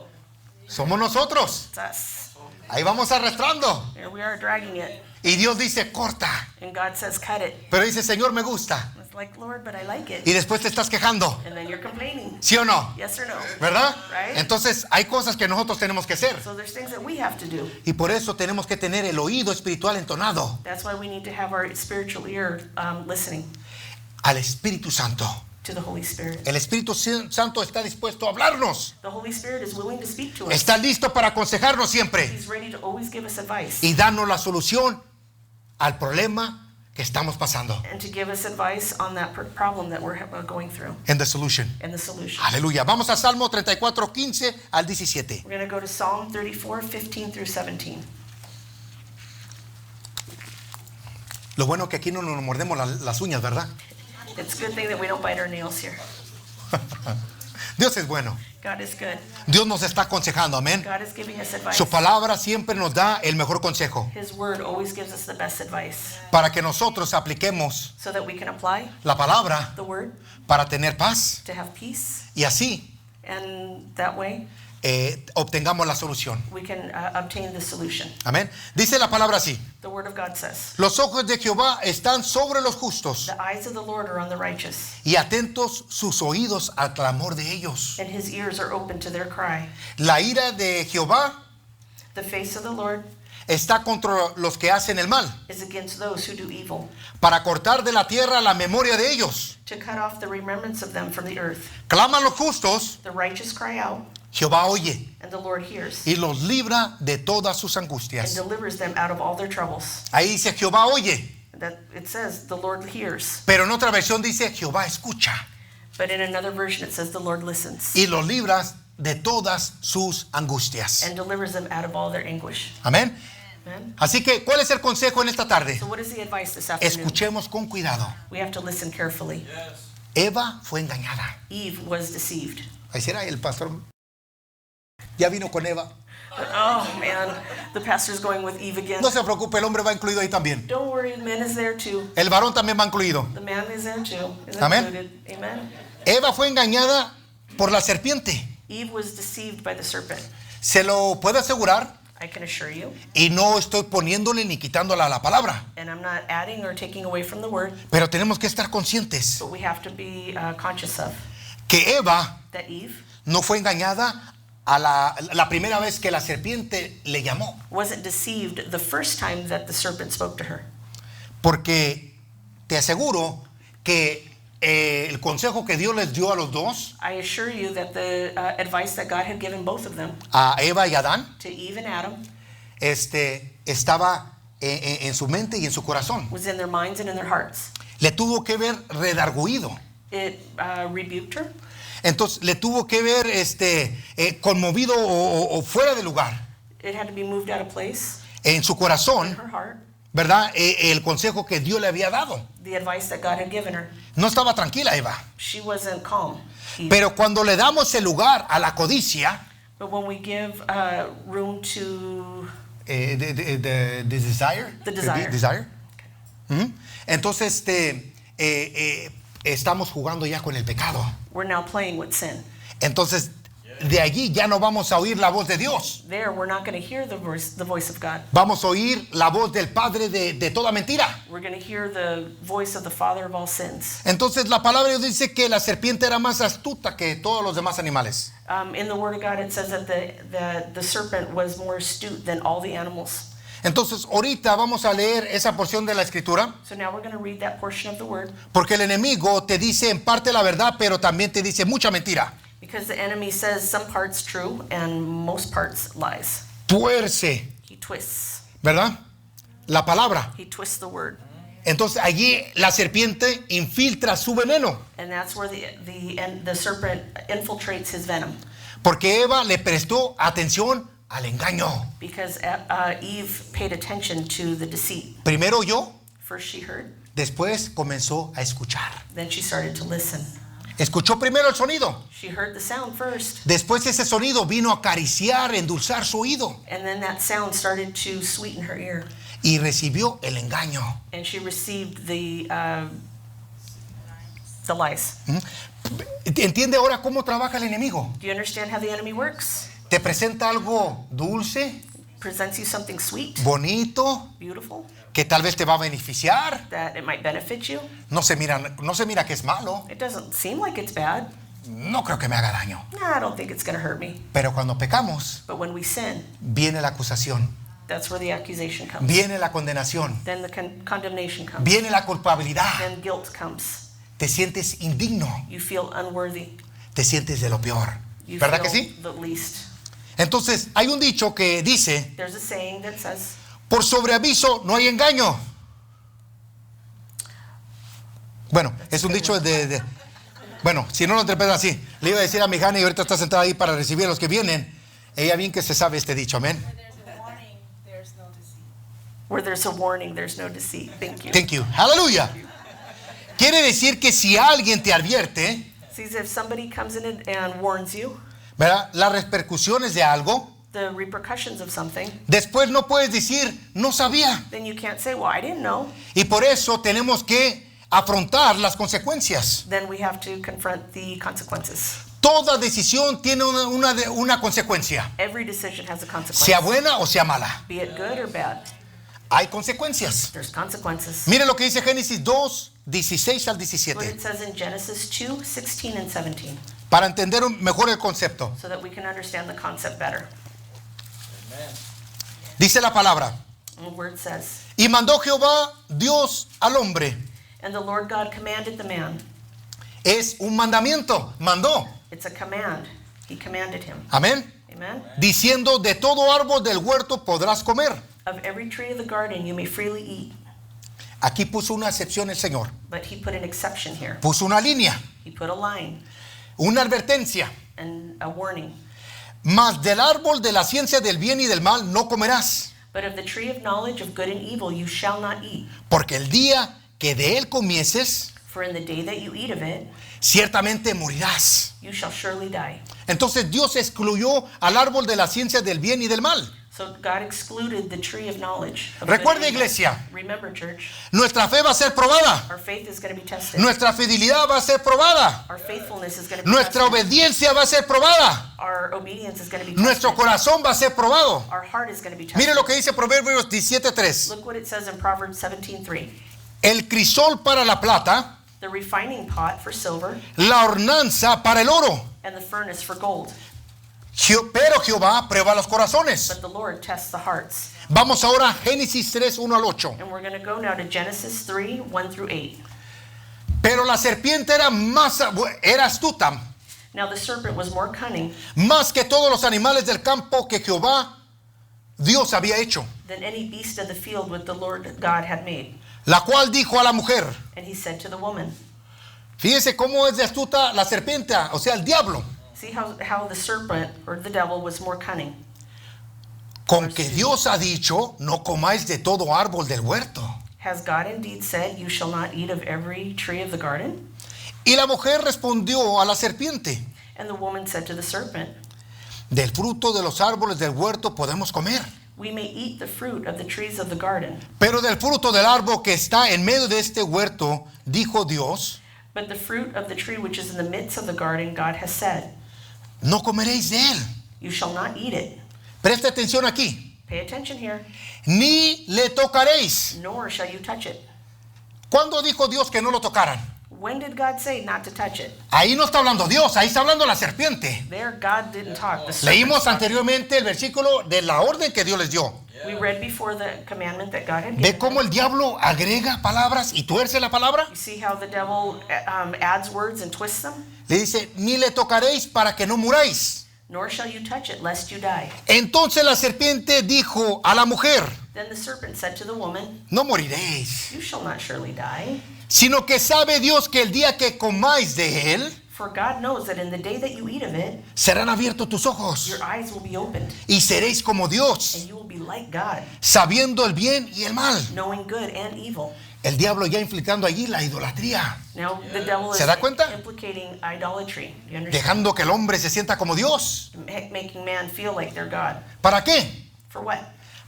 Speaker 3: Somos nosotros.
Speaker 4: It's us.
Speaker 3: Ahí vamos arrastrando.
Speaker 4: Here we are dragging it.
Speaker 3: Y Dios dice, corta.
Speaker 4: And God says, cut it.
Speaker 3: Pero dice, Señor, me gusta.
Speaker 4: And it's like, Lord, but I like it.
Speaker 3: Y después te estás quejando.
Speaker 4: And then you're complaining.
Speaker 3: ¿Sí o no?
Speaker 4: Yes or no?
Speaker 3: ¿Verdad?
Speaker 4: Right?
Speaker 3: Entonces hay cosas que nosotros tenemos que hacer.
Speaker 4: So there's things that we have to do.
Speaker 3: Y por eso tenemos que tener el oído espiritual entonado
Speaker 4: That's why we need to have our spiritual ear listening
Speaker 3: al Espíritu Santo.
Speaker 4: to the Holy Spirit.
Speaker 3: El Espíritu Santo está dispuesto a hablarnos.
Speaker 4: The Holy Spirit is willing to speak to us.
Speaker 3: Está listo para aconsejarnos siempre
Speaker 4: He's ready to always give us advice
Speaker 3: y darnos la solución al problema que estamos pasando.
Speaker 4: and to give us advice on that problem that we're going through
Speaker 3: And the solution.
Speaker 4: and the solution.
Speaker 3: Aleluya. Vamos a Salmo 34, 15 al 17.
Speaker 4: We're going to go to Psalm 34, 15 through 17.
Speaker 3: Lo bueno que aquí no nos mordemos las uñas, ¿verdad?
Speaker 4: It's a good thing that we don't bite our nails here.
Speaker 3: Dios es bueno.
Speaker 4: God is good.
Speaker 3: Dios nos está aconsejando, amén.
Speaker 4: God is giving us advice.
Speaker 3: Su palabra siempre nos da el mejor consejo
Speaker 4: His word always gives us the best advice
Speaker 3: para que nosotros apliquemos
Speaker 4: so that we can apply
Speaker 3: la palabra
Speaker 4: the word
Speaker 3: para tener paz
Speaker 4: to have peace,
Speaker 3: y así
Speaker 4: and that way
Speaker 3: obtengamos la solución.
Speaker 4: we can obtain the solution.
Speaker 3: Amén. Dice la palabra así:
Speaker 4: The word of God says,
Speaker 3: los ojos de Jehová están sobre los justos
Speaker 4: the eyes of the Lord are on the righteous,
Speaker 3: y atentos sus oídos al clamor de ellos.
Speaker 4: and his ears are open to their cry.
Speaker 3: La ira de Jehová
Speaker 4: The face of the Lord
Speaker 3: está contra los que hacen el mal,
Speaker 4: is against those who do evil,
Speaker 3: para cortar de la tierra la memoria de ellos.
Speaker 4: to cut off the remembrance of them from the earth.
Speaker 3: Claman los justos,
Speaker 4: The righteous cry out,
Speaker 3: Jehová oye
Speaker 4: and the Lord hears,
Speaker 3: y los libra de todas sus
Speaker 4: and
Speaker 3: angustias.
Speaker 4: delivers them out of all their troubles.
Speaker 3: Ahí dice Jehová oye,
Speaker 4: That it says the Lord hears,
Speaker 3: pero en otra versión dice Jehová escucha
Speaker 4: but in another version it says the Lord listens
Speaker 3: y los libra de todas sus angustias.
Speaker 4: and delivers them out of all their anguish.
Speaker 3: Amén.
Speaker 4: Amen.
Speaker 3: Así que, ¿cuál es el consejo en esta tarde?
Speaker 4: So what is the advice this afternoon?
Speaker 3: Escuchemos con cuidado.
Speaker 4: We have to listen carefully.
Speaker 3: Eva fue engañada.
Speaker 4: Eve was deceived.
Speaker 3: Ahí será el pastor. Ya vino con Eva.
Speaker 4: Oh man, the pastor's going with Eve again.
Speaker 3: No se preocupe, el hombre va incluido ahí también.
Speaker 4: Don't worry, the man is there too.
Speaker 3: El varón también va incluido.
Speaker 4: The man is there too. Is
Speaker 3: Amen.
Speaker 4: included. Amen.
Speaker 3: Eva fue engañada por la serpiente.
Speaker 4: Eve was deceived by the serpent.
Speaker 3: Se lo puedo asegurar
Speaker 4: I can assure you,
Speaker 3: y no estoy poniéndole ni quitándole a la palabra.
Speaker 4: and I'm not adding or taking away from the word,
Speaker 3: Pero tenemos que estar conscientes
Speaker 4: but we have to be conscious of
Speaker 3: que Eva
Speaker 4: that Eve
Speaker 3: no fue engañada a la primera vez que la serpiente le llamó.
Speaker 4: wasn't deceived the first time that the serpent spoke to her.
Speaker 3: Porque te aseguro que el consejo que Dios les dio a los dos,
Speaker 4: I assure you that the advice that God had given both of them,
Speaker 3: a Eva y Adán,
Speaker 4: to Eve and Adam,
Speaker 3: estaba en su mente y en su corazón.
Speaker 4: was in their minds and in their hearts.
Speaker 3: Le tuvo que ver redarguido.
Speaker 4: It rebuked her.
Speaker 3: Entonces le tuvo que ver conmovido o fuera de lugar.
Speaker 4: It had to be moved out of place
Speaker 3: En su
Speaker 4: in
Speaker 3: corazón,
Speaker 4: her heart,
Speaker 3: ¿verdad? El consejo que Dios le había dado.
Speaker 4: the advice that God had given her.
Speaker 3: No estaba tranquila Eva.
Speaker 4: She wasn't calm. Eve.
Speaker 3: Pero cuando le damos el lugar a la codicia,
Speaker 4: But when we give room to
Speaker 3: the desire,
Speaker 4: The desire.
Speaker 3: desire. Ujú. Entonces estamos jugando ya con el pecado.
Speaker 4: we're now playing with sin.
Speaker 3: Entonces de allí ya no vamos a oír la voz de Dios.
Speaker 4: There, we're not going to hear the voice of God.
Speaker 3: Vamos a oír la voz del padre de toda mentira.
Speaker 4: We're going to hear the voice of the father of all sins.
Speaker 3: Entonces la palabra de Dios dice que la serpiente era más astuta que todos los demás animales.
Speaker 4: In the word of God, it says that the serpent was more astute than all the animals.
Speaker 3: Entonces ahorita vamos a leer esa porción de la escritura,
Speaker 4: So now we're going to read that portion of the word,
Speaker 3: porque el enemigo te dice en parte la verdad, pero también te dice mucha mentira.
Speaker 4: because the enemy says some parts true and most parts lies.
Speaker 3: Tuerce,
Speaker 4: He twists.
Speaker 3: ¿verdad? La palabra.
Speaker 4: He twists the word.
Speaker 3: Entonces allí la serpiente infiltra su veneno,
Speaker 4: And that's where the serpent infiltrates his venom.
Speaker 3: porque Eva le prestó atención al engaño.
Speaker 4: Because Eve paid attention to the deceit.
Speaker 3: Primero oyó,
Speaker 4: First she heard,
Speaker 3: después comenzó a escuchar.
Speaker 4: then she started to listen.
Speaker 3: Escuchó primero el sonido,
Speaker 4: She heard the sound first,
Speaker 3: después ese sonido vino a acariciar, endulzar su oído
Speaker 4: and then that sound started to sweeten her ear.
Speaker 3: y recibió el engaño.
Speaker 4: And she received the lies.
Speaker 3: ¿Entiende ahora cómo trabaja el enemigo?
Speaker 4: Do you understand how the enemy works?
Speaker 3: Te presenta algo dulce,
Speaker 4: Presents you something sweet,
Speaker 3: bonito,
Speaker 4: beautiful,
Speaker 3: que tal vez te va a beneficiar.
Speaker 4: that it might benefit you.
Speaker 3: No se mira que es malo.
Speaker 4: It doesn't seem like it's bad.
Speaker 3: No creo que me haga daño.
Speaker 4: Nah, I don't think it's going to hurt me.
Speaker 3: Pero cuando pecamos,
Speaker 4: But when we sin,
Speaker 3: viene la acusación,
Speaker 4: that's where the accusation comes.
Speaker 3: viene la condenación,
Speaker 4: Then the condemnation comes.
Speaker 3: viene la culpabilidad.
Speaker 4: Then guilt comes.
Speaker 3: Te sientes indigno,
Speaker 4: You feel unworthy.
Speaker 3: te sientes de lo peor.
Speaker 4: You
Speaker 3: ¿Verdad que
Speaker 4: feel
Speaker 3: sí?
Speaker 4: the least.
Speaker 3: Entonces, hay un dicho que dice,
Speaker 4: There's a saying that says,
Speaker 3: por sobreaviso no hay engaño. Bueno, es un dicho bueno, si no lo interpretan así, le iba a decir a mi Jana y ahorita está sentada ahí para recibir a los que vienen. Ella bien que se sabe este dicho, amén.
Speaker 4: where there's a warning, there's no deceit. Thank you.
Speaker 3: Thank you. Aleluya. Quiere decir que si alguien te advierte,
Speaker 4: See, if somebody comes in and warns you,
Speaker 3: ¿verdad? Las repercusiones de algo,
Speaker 4: the repercussions of something,
Speaker 3: después no puedes decir, no sabía.
Speaker 4: then you can't say, well, I didn't know.
Speaker 3: Y por eso tenemos que afrontar las consecuencias.
Speaker 4: Then we have to confront the consequences.
Speaker 3: Toda decisión tiene una consecuencia,
Speaker 4: Every decision has a consequence.
Speaker 3: sea buena o sea mala.
Speaker 4: Be it good or bad,
Speaker 3: Hay consecuencias.
Speaker 4: there's consequences.
Speaker 3: Mire lo que dice Génesis 2, 16 al
Speaker 4: What
Speaker 3: 17,
Speaker 4: it says in Genesis 2, 16 and 17,
Speaker 3: para entender mejor el concepto.
Speaker 4: so that we can understand the concept better.
Speaker 3: Dice la palabra,
Speaker 4: And the word says,
Speaker 3: y mandó Jehová Dios al hombre.
Speaker 4: and the Lord God commanded the man.
Speaker 3: Es un mandamiento, mandó.
Speaker 4: It's a command. He commanded him.
Speaker 3: Amén.
Speaker 4: Amen.
Speaker 3: Diciendo, de todo árbol del huerto podrás comer.
Speaker 4: Of every tree of the garden you may freely eat.
Speaker 3: Aquí puso una excepción el Señor.
Speaker 4: But he put an exception here.
Speaker 3: Puso una línea,
Speaker 4: He put a line
Speaker 3: una advertencia.
Speaker 4: and a warning.
Speaker 3: Mas del árbol de la ciencia del bien y del mal no comerás,
Speaker 4: But of the tree of knowledge of good and evil you shall not eat.
Speaker 3: porque el día que de él comieses,
Speaker 4: For in the day that you eat of it,
Speaker 3: ciertamente morirás.
Speaker 4: you shall surely die.
Speaker 3: Entonces Dios excluyó al árbol de la ciencia del bien y del mal.
Speaker 4: So God excluded the tree of knowledge. Of
Speaker 3: Recuerde,
Speaker 4: good and evil.
Speaker 3: iglesia,
Speaker 4: Remember, church,
Speaker 3: nuestra fe va a ser probada,
Speaker 4: our faith is going to be tested.
Speaker 3: nuestra fidelidad va a ser probada,
Speaker 4: Our faithfulness is going to be
Speaker 3: nuestra
Speaker 4: tested.
Speaker 3: obediencia va a ser probada,
Speaker 4: Our obedience is going to be
Speaker 3: nuestro
Speaker 4: tested.
Speaker 3: corazón va a ser probado.
Speaker 4: Our heart is going to be tested.
Speaker 3: Mire lo que dice Proverbios 17:3.
Speaker 4: Look what it says in Proverbs 17:3.
Speaker 3: El crisol para la plata,
Speaker 4: The refining pot for silver
Speaker 3: la hornanza para el oro.
Speaker 4: and the furnace for gold.
Speaker 3: Pero Jehová prueba los corazones.
Speaker 4: But the Lord tests the hearts.
Speaker 3: Vamos ahora a Génesis 3, 1 al 8.
Speaker 4: And we're going to go now to Genesis 3, 1 through 8.
Speaker 3: Pero la serpiente era astuta,
Speaker 4: Now the serpent was more cunning
Speaker 3: más que todos los animales del campo que Jehová Dios había hecho.
Speaker 4: than any beast of the field which the Lord God had made.
Speaker 3: La cual dijo a la mujer,
Speaker 4: And he said to the woman,
Speaker 3: fíjese cómo es de astuta la serpiente, o sea, el diablo,
Speaker 4: see how the serpent or the devil was more cunning.
Speaker 3: con que Dios ha dicho, no comáis de todo árbol del huerto.
Speaker 4: Has God indeed said, you shall not eat of every tree of the garden?
Speaker 3: Y la mujer respondió a la serpiente,
Speaker 4: And the woman said to the serpent,
Speaker 3: del fruto de los árboles del huerto podemos comer,
Speaker 4: we may eat the fruit of the trees of the garden,
Speaker 3: pero del fruto del árbol que está en medio de este huerto, dijo Dios,
Speaker 4: but the fruit of the tree which is in the midst of the garden, God has said,
Speaker 3: no comeréis de él.
Speaker 4: you shall not eat it.
Speaker 3: Preste atención aquí,
Speaker 4: Pay attention here,
Speaker 3: ni le tocaréis.
Speaker 4: nor shall you touch it.
Speaker 3: ¿Cuándo dijo Dios que no lo tocaran?
Speaker 4: When did God say not to touch it?
Speaker 3: Ahí no está hablando Dios, ahí está hablando la serpiente.
Speaker 4: There, God didn't talk. The serpent
Speaker 3: Leímos
Speaker 4: talked.
Speaker 3: anteriormente el versículo de la orden que Dios les dio.
Speaker 4: We read before the commandment that God had
Speaker 3: ¿Ve
Speaker 4: given
Speaker 3: cómo
Speaker 4: them.
Speaker 3: el diablo agrega palabras y tuerce la palabra?
Speaker 4: You see how the devil adds words and twists them?
Speaker 3: Le dice, ni le tocaréis para que no muráis.
Speaker 4: Nor shall you touch it, lest you die.
Speaker 3: Entonces la serpiente dijo a la mujer,
Speaker 4: Then the serpent said to the woman,
Speaker 3: no moriréis,
Speaker 4: you shall not surely die.
Speaker 3: sino que sabe Dios que el día que comáis de él,
Speaker 4: For God knows that in the day that you eat of it,
Speaker 3: serán abiertos tus ojos
Speaker 4: your eyes will be opened,
Speaker 3: y seréis como Dios,
Speaker 4: and you will be like God,
Speaker 3: sabiendo el bien y el mal.
Speaker 4: knowing good and evil.
Speaker 3: El diablo ya implicando allí la idolatría,
Speaker 4: Now the devil is
Speaker 3: ¿Se da cuenta?
Speaker 4: implicating idolatry. You understand?
Speaker 3: dejando que el hombre se sienta como Dios.
Speaker 4: Making man feel like they're God.
Speaker 3: ¿Para qué?
Speaker 4: For what?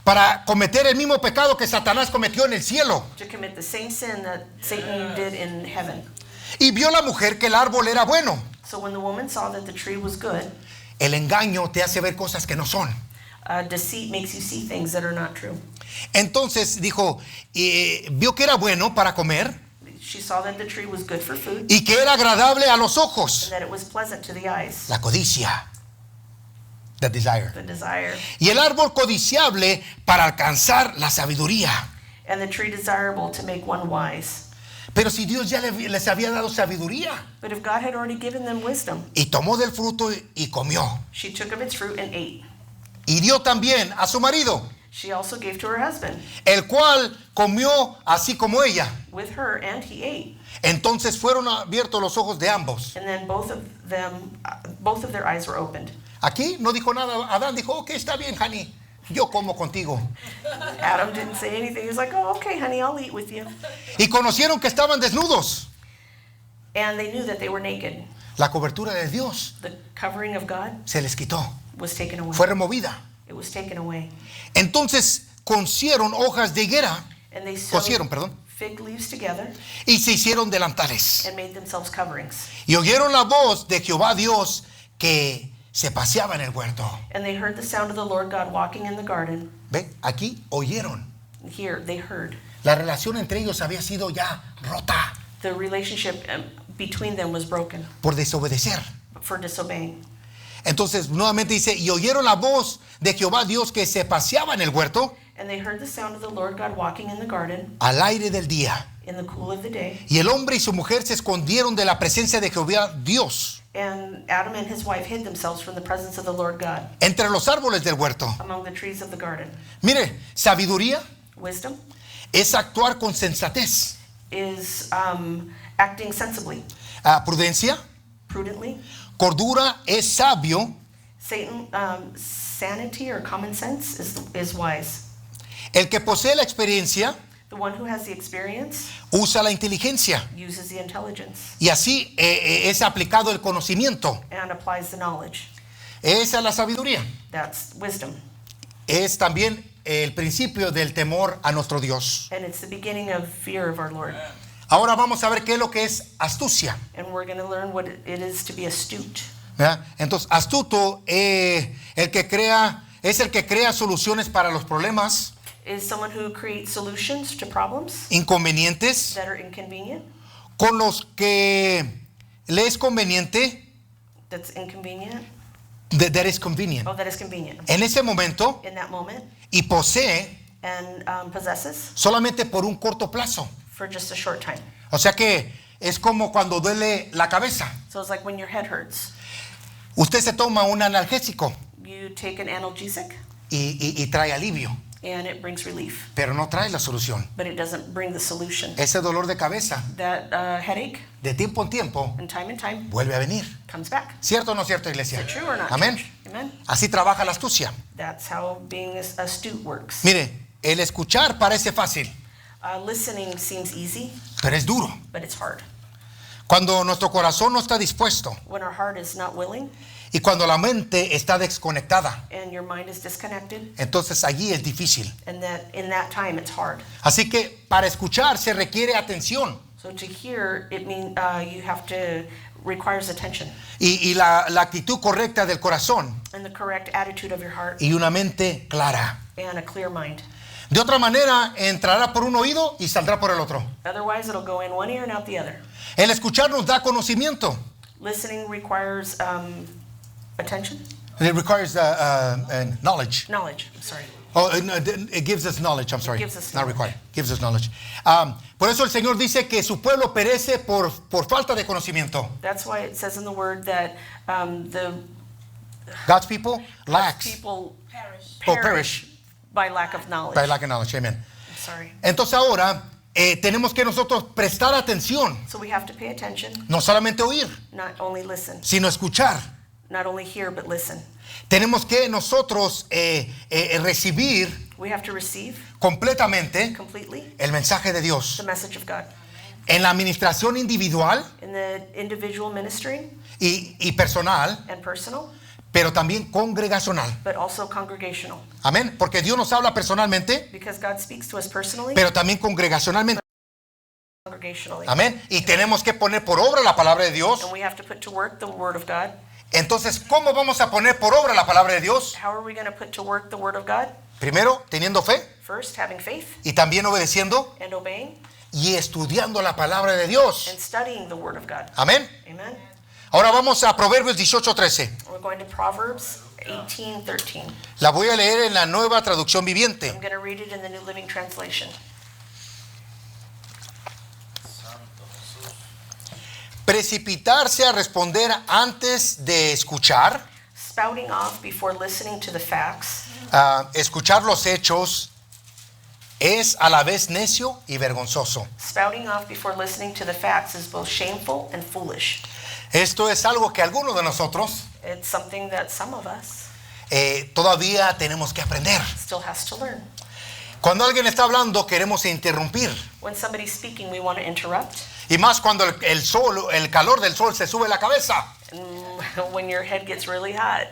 Speaker 3: Para cometer el mismo pecado que Satanás cometió en el cielo.
Speaker 4: To commit the same sin that Satan did in heaven.
Speaker 3: Y vio la mujer que el árbol era bueno.
Speaker 4: So when the woman saw that the tree was good,
Speaker 3: El engaño te hace ver cosas que no son.
Speaker 4: deceit makes you see things that are not true.
Speaker 3: Entonces dijo, vio que era bueno para comer
Speaker 4: She saw that the tree was good for food
Speaker 3: y que era agradable a los
Speaker 4: and
Speaker 3: ojos.
Speaker 4: that it was pleasant to the eyes,
Speaker 3: La codicia. The desire.
Speaker 4: the desire,
Speaker 3: Y el árbol codiciable para alcanzar la sabiduría.
Speaker 4: and the tree desirable to make one wise.
Speaker 3: Pero si Dios ya les había dado sabiduría.
Speaker 4: But if God had already given them wisdom,
Speaker 3: Y tomó del fruto y comió.
Speaker 4: she took of its fruit and ate.
Speaker 3: Y dio también a su marido,
Speaker 4: She also gave to her husband
Speaker 3: el cual comió así como ella.
Speaker 4: with her, and he ate.
Speaker 3: Entonces fueron abiertos los ojos de ambos.
Speaker 4: And then both of their eyes were opened.
Speaker 3: Aquí no dijo nada. Adán dijo, ok, está bien, honey. Yo como contigo.
Speaker 4: Adam didn't say anything. He was like, oh, okay, honey, I'll eat with you.
Speaker 3: Y conocieron que estaban desnudos.
Speaker 4: And they knew that they were naked.
Speaker 3: La cobertura de Dios
Speaker 4: the covering of God
Speaker 3: se les quitó,
Speaker 4: was taken away.
Speaker 3: fue removida.
Speaker 4: It was taken away.
Speaker 3: Entonces cosieron hojas de higuera,
Speaker 4: And they sewed
Speaker 3: cosieron, perdón,
Speaker 4: fig leaves together
Speaker 3: y se hicieron delantales.
Speaker 4: and made themselves coverings.
Speaker 3: Y oyeron la voz de Jehová Dios que se paseaba en el huerto.
Speaker 4: And they heard the sound of the Lord God walking in the garden.
Speaker 3: ¿Ve? Aquí oyeron.
Speaker 4: Here they heard.
Speaker 3: La relación entre ellos había sido ya rota
Speaker 4: The relationship between them was broken
Speaker 3: por desobedecer.
Speaker 4: for disobeying.
Speaker 3: Entonces nuevamente dice, y oyeron la voz de Jehová Dios que se paseaba en el huerto
Speaker 4: And they heard the sound of the Lord God walking in the garden
Speaker 3: al aire del día.
Speaker 4: in the cool of the day.
Speaker 3: Y el hombre y su mujer se escondieron de la presencia de Jehová Dios
Speaker 4: And Adam and his wife hid themselves from the presence of the Lord God
Speaker 3: entre los árboles del huerto.
Speaker 4: among the trees of the garden.
Speaker 3: Mire, sabiduría
Speaker 4: Wisdom
Speaker 3: es actuar con sensatez.
Speaker 4: is acting sensibly,
Speaker 3: Prudencia,
Speaker 4: prudently.
Speaker 3: cordura es sabio.
Speaker 4: Sanity or common sense is wise.
Speaker 3: El que posee la experiencia
Speaker 4: The one who has the experience
Speaker 3: usa la inteligencia.
Speaker 4: uses the intelligence
Speaker 3: Y así es aplicado el conocimiento.
Speaker 4: and applies the knowledge.
Speaker 3: Esa es la sabiduría.
Speaker 4: That's wisdom.
Speaker 3: Es también el principio del temor a nuestro Dios.
Speaker 4: And it's the beginning of fear of our Lord.
Speaker 3: Ahora vamos a ver qué es lo que es astucia.
Speaker 4: And we're going to learn what it is to be astute.
Speaker 3: ¿Verdad? Entonces, astuto es el que crea soluciones para los problemas,
Speaker 4: Is someone who creates solutions to problems
Speaker 3: inconvenientes,
Speaker 4: that are inconvenient,
Speaker 3: con los que le es conveniente,
Speaker 4: that's inconvenient,
Speaker 3: that is convenient,
Speaker 4: that is convenient
Speaker 3: en ese momento,
Speaker 4: in that moment,
Speaker 3: y posee
Speaker 4: and possesses
Speaker 3: solamente por un corto plazo.
Speaker 4: for just a short time.
Speaker 3: O sea que es como cuando duele la cabeza.
Speaker 4: So it's like when your head hurts,
Speaker 3: Usted se toma un analgésico
Speaker 4: you take an analgesic
Speaker 3: y trae alivio,
Speaker 4: and it brings relief,
Speaker 3: pero no trae la solución.
Speaker 4: but it doesn't bring the solution.
Speaker 3: Ese dolor de cabeza,
Speaker 4: That headache,
Speaker 3: de tiempo en tiempo,
Speaker 4: in time,
Speaker 3: vuelve a venir.
Speaker 4: comes back.
Speaker 3: ¿Cierto o no cierto, iglesia?
Speaker 4: Is it true or not?
Speaker 3: Amén.
Speaker 4: church? Amen.
Speaker 3: Así trabaja la astucia.
Speaker 4: That's how being astute works.
Speaker 3: Mire, el escuchar parece fácil,
Speaker 4: Listening seems easy,
Speaker 3: pero es duro.
Speaker 4: but it's hard.
Speaker 3: Cuando nuestro corazón no está dispuesto
Speaker 4: When our heart is not willing
Speaker 3: y cuando la mente está desconectada,
Speaker 4: and your mind is disconnected,
Speaker 3: entonces allí es difícil.
Speaker 4: and that in that time it's hard.
Speaker 3: Así que para escuchar se requiere atención
Speaker 4: So to hear, it means you have to requires attention
Speaker 3: y la actitud correcta del corazón
Speaker 4: and the correct attitude of your heart
Speaker 3: y una mente clara.
Speaker 4: and a clear mind.
Speaker 3: De otra manera, entrará por un oído y saldrá por el otro.
Speaker 4: Otherwise, it'll go in one ear and out the other.
Speaker 3: El escuchar nos da conocimiento.
Speaker 4: Listening requires attention,
Speaker 3: It requires knowledge.
Speaker 4: knowledge. I'm sorry.
Speaker 3: Oh, it gives us knowledge. I'm sorry.
Speaker 4: Gives us
Speaker 3: Not
Speaker 4: knowledge.
Speaker 3: required. Gives us knowledge. Por eso el Señor dice que su pueblo perece por falta de conocimiento.
Speaker 4: That's why it says in the word that the
Speaker 3: God's people lacks
Speaker 4: people
Speaker 3: perish
Speaker 4: by lack of knowledge.
Speaker 3: by lack of knowledge. Amen.
Speaker 4: I'm sorry.
Speaker 3: Entonces ahora tenemos que nosotros prestar atención,
Speaker 4: So we have to pay attention,
Speaker 3: no solamente oír,
Speaker 4: not only listen,
Speaker 3: sino escuchar.
Speaker 4: not only hear, but listen.
Speaker 3: Tenemos que nosotros recibir
Speaker 4: We have to receive
Speaker 3: completamente
Speaker 4: completely
Speaker 3: el mensaje de Dios
Speaker 4: the message of God.
Speaker 3: en la administración individual
Speaker 4: In the individual ministry
Speaker 3: y personal,
Speaker 4: and personal,
Speaker 3: pero también congregacional.
Speaker 4: but also congregational.
Speaker 3: Amén. Porque Dios nos habla personalmente,
Speaker 4: Because God speaks to us personally,
Speaker 3: pero también congregacionalmente.
Speaker 4: congregationally.
Speaker 3: Amén. Y tenemos que poner por obra la palabra de Dios.
Speaker 4: And we have to put to work the word of God.
Speaker 3: Entonces, ¿cómo vamos a poner por obra la palabra de Dios?
Speaker 4: How are we going to put to work the word of God?
Speaker 3: Primero, teniendo fe
Speaker 4: First, having faith
Speaker 3: y también obedeciendo
Speaker 4: and obeying
Speaker 3: y estudiando la palabra de Dios.
Speaker 4: and studying the word of God.
Speaker 3: Amén.
Speaker 4: Amen.
Speaker 3: Ahora vamos a Proverbios 18:13.
Speaker 4: We're going to Proverbs 18:13.
Speaker 3: La voy a leer en la Nueva Traducción Viviente.
Speaker 4: I'm going to read it in the New Living Translation.
Speaker 3: Precipitarse a responder antes de escuchar,
Speaker 4: Spouting off before listening to the facts,
Speaker 3: escuchar los hechos, es a la vez necio y vergonzoso.
Speaker 4: spouting off before listening to the facts is both shameful and foolish.
Speaker 3: Esto es algo que algunos de nosotros
Speaker 4: It's something that some of us
Speaker 3: todavía tenemos que aprender.
Speaker 4: still has to learn.
Speaker 3: Cuando alguien está hablando, queremos interrumpir.
Speaker 4: When somebody's speaking, we want to interrupt.
Speaker 3: Y más cuando el sol, el calor del sol se sube a la cabeza.
Speaker 4: And when your head gets really hot,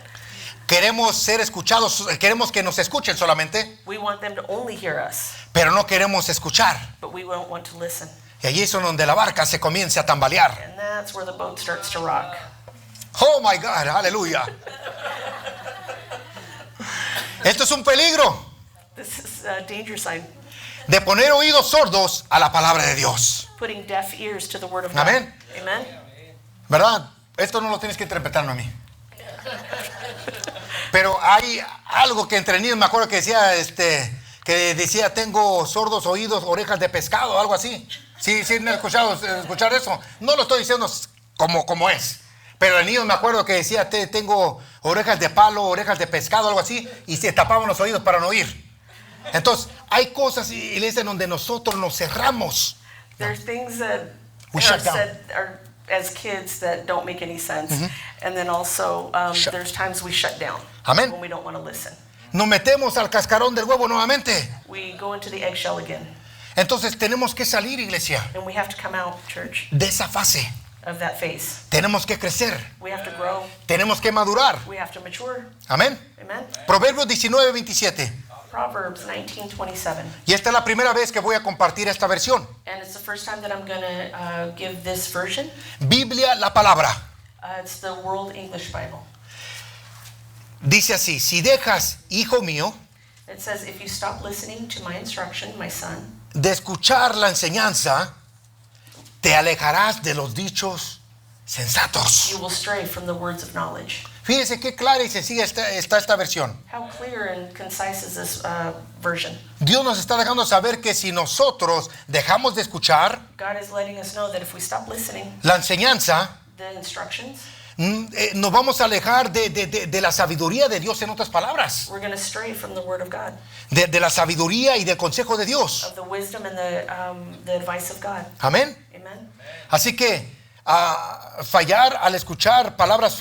Speaker 3: Queremos ser escuchados, queremos que nos escuchen solamente,
Speaker 4: we want them to only hear us,
Speaker 3: pero no queremos escuchar.
Speaker 4: but we don't want to listen.
Speaker 3: Y allí es donde la barca se comienza a tambalear.
Speaker 4: And that's where the boat starts to rock.
Speaker 3: Oh my God, aleluya. Esto es un peligro
Speaker 4: This is a danger sign,
Speaker 3: de poner oídos sordos a la palabra de Dios.
Speaker 4: putting deaf ears to the word of God.
Speaker 3: Amén.
Speaker 4: Amen.
Speaker 3: ¿Verdad? Esto no lo tienes que interpretarme a mí. Pero hay algo que entre niños me acuerdo que decía, tengo sordos oídos, orejas de pescado, algo así. Sí, han escuchado escuchar eso. No lo estoy diciendo como es. Pero de niños me acuerdo que decía, tengo orejas de palo, orejas de pescado, algo así, y se tapaban los oídos para no oír. Entonces, hay cosas, iglesia, donde nosotros nos cerramos.
Speaker 4: There's things that
Speaker 3: We
Speaker 4: are
Speaker 3: shut down.
Speaker 4: said are, as kids that don't make any sense. And then also, there's times we shut down
Speaker 3: Amén.
Speaker 4: when we don't want to listen.
Speaker 3: Nos metemos al cascarón del huevo nuevamente.
Speaker 4: We go into the eggshell again.
Speaker 3: Entonces, tenemos que salir, iglesia,
Speaker 4: And we have to come out, church,
Speaker 3: de esa fase.
Speaker 4: of that phase.
Speaker 3: Tenemos que crecer.
Speaker 4: We have to grow.
Speaker 3: Tenemos que madurar.
Speaker 4: We have to mature.
Speaker 3: Amén.
Speaker 4: Amen.
Speaker 3: Proverbios 19:27.
Speaker 4: Proverbs 19:27.
Speaker 3: Y esta es la primera vez que voy a compartir esta versión.
Speaker 4: And it's the first time that I'm going to give this version.
Speaker 3: Biblia, la palabra.
Speaker 4: It's the World English Bible.
Speaker 3: Dice así: si dejas, hijo mío,
Speaker 4: It says, if you stop listening to my instruction, my son,
Speaker 3: de escuchar la enseñanza, te alejarás de los dichos sensatos.
Speaker 4: you will stray from the words of knowledge.
Speaker 3: Fíjese qué clara y sencilla está esta versión.
Speaker 4: How clear and concise is this version?
Speaker 3: Dios nos está dejando saber que si nosotros dejamos de escuchar
Speaker 4: God is letting us know that if we stop listening,
Speaker 3: la enseñanza,
Speaker 4: the instructions,
Speaker 3: nos vamos a alejar de la sabiduría de Dios, en otras palabras,
Speaker 4: we're going to stray from the word of God,
Speaker 3: de la sabiduría y del consejo de Dios.
Speaker 4: of the wisdom and the advice of God.
Speaker 3: Amén.
Speaker 4: Amen.
Speaker 3: Así que fallar al escuchar palabras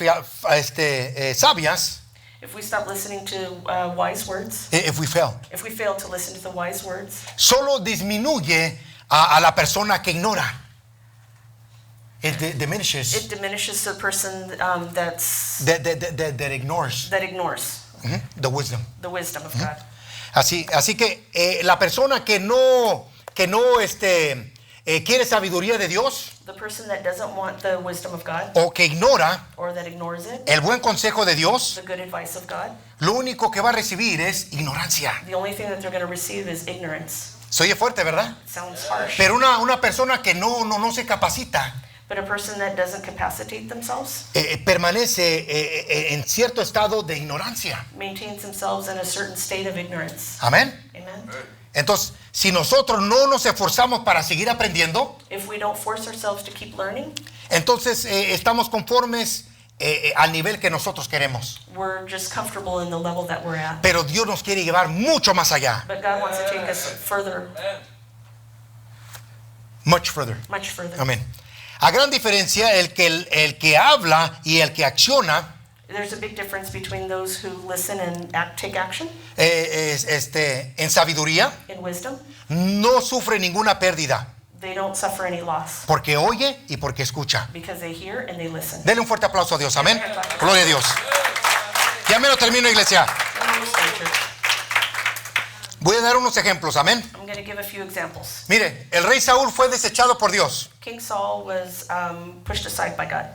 Speaker 3: sabias,
Speaker 4: If we stop listening to wise words,
Speaker 3: if we fail,
Speaker 4: if we fail to listen to the wise words,
Speaker 3: solo disminuye a la persona que ignora. It diminishes
Speaker 4: it diminishes the person that
Speaker 3: ignores
Speaker 4: ignores
Speaker 3: the wisdom.
Speaker 4: the wisdom of God.
Speaker 3: Así que la persona que no quiere sabiduría de Dios,
Speaker 4: The person that doesn't want the wisdom of God,
Speaker 3: o que ignora
Speaker 4: or that ignores it,
Speaker 3: el buen consejo de Dios,
Speaker 4: the good advice of God,
Speaker 3: lo único que va a recibir es ignorancia.
Speaker 4: the only thing that they're going to receive is ignorance.
Speaker 3: Se oye fuerte, ¿verdad?
Speaker 4: It sounds harsh.
Speaker 3: Pero una persona que no se capacita,
Speaker 4: But a person that doesn't capacitate themselves
Speaker 3: permanece en cierto estado de ignorancia.
Speaker 4: maintains themselves in a certain state of ignorance.
Speaker 3: Amén.
Speaker 4: Amen.
Speaker 3: Entonces, si nosotros no nos esforzamos para seguir aprendiendo,
Speaker 4: If we don't force ourselves to keep learning,
Speaker 3: entonces estamos conformes al nivel que nosotros queremos.
Speaker 4: we're just comfortable in the level that we're at.
Speaker 3: Pero Dios nos quiere llevar mucho más allá.
Speaker 4: But God wants to take us further,
Speaker 3: Much further.
Speaker 4: much further.
Speaker 3: Amén. A gran diferencia, el que habla y el que acciona,
Speaker 4: There's a big difference between those who listen and take action
Speaker 3: en sabiduría,
Speaker 4: in wisdom.
Speaker 3: no sufre ninguna pérdida,
Speaker 4: They don't suffer any loss
Speaker 3: porque oye y porque escucha.
Speaker 4: because they hear and they listen.
Speaker 3: Denle un fuerte aplauso a Dios. Amén. Gloria a Dios. Ya me lo termino, iglesia. Voy a dar unos ejemplos. Amén.
Speaker 4: I'm going to give a few examples.
Speaker 3: Mire, el rey Saúl fue desechado por Dios.
Speaker 4: King Saul was pushed aside by God.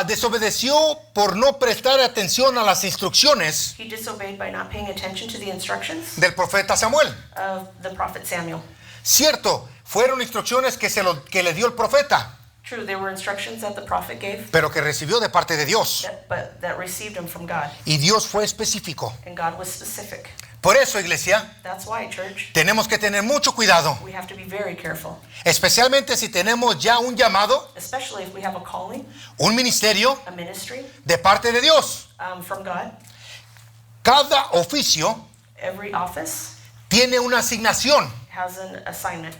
Speaker 3: Desobedeció por no prestar atención a las instrucciones
Speaker 4: He disobeyed by not paying attention to the instructions
Speaker 3: del profeta Samuel.
Speaker 4: of the prophet Samuel.
Speaker 3: Cierto, fueron instrucciones que le dio el profeta,
Speaker 4: True, there were instructions that the prophet gave,
Speaker 3: pero que recibió de parte de Dios.
Speaker 4: but that received him from God.
Speaker 3: Y Dios fue específico.
Speaker 4: And God was specific.
Speaker 3: Por eso, iglesia,
Speaker 4: That's why, church,
Speaker 3: tenemos que tener mucho cuidado,
Speaker 4: we have to be very careful,
Speaker 3: especialmente si tenemos ya un llamado,
Speaker 4: especially if we have a calling,
Speaker 3: un ministerio
Speaker 4: a ministry
Speaker 3: de parte de Dios.
Speaker 4: from God.
Speaker 3: Cada oficio
Speaker 4: Every office
Speaker 3: tiene una asignación
Speaker 4: has an assignment,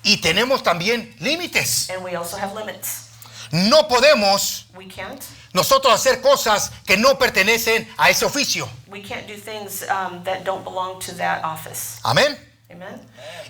Speaker 3: y tenemos también límites.
Speaker 4: and we also have limits.
Speaker 3: No podemos
Speaker 4: We can't
Speaker 3: nosotros hacer cosas que no pertenecen a ese oficio.
Speaker 4: do things that don't belong to that office.
Speaker 3: Amén.
Speaker 4: Amen?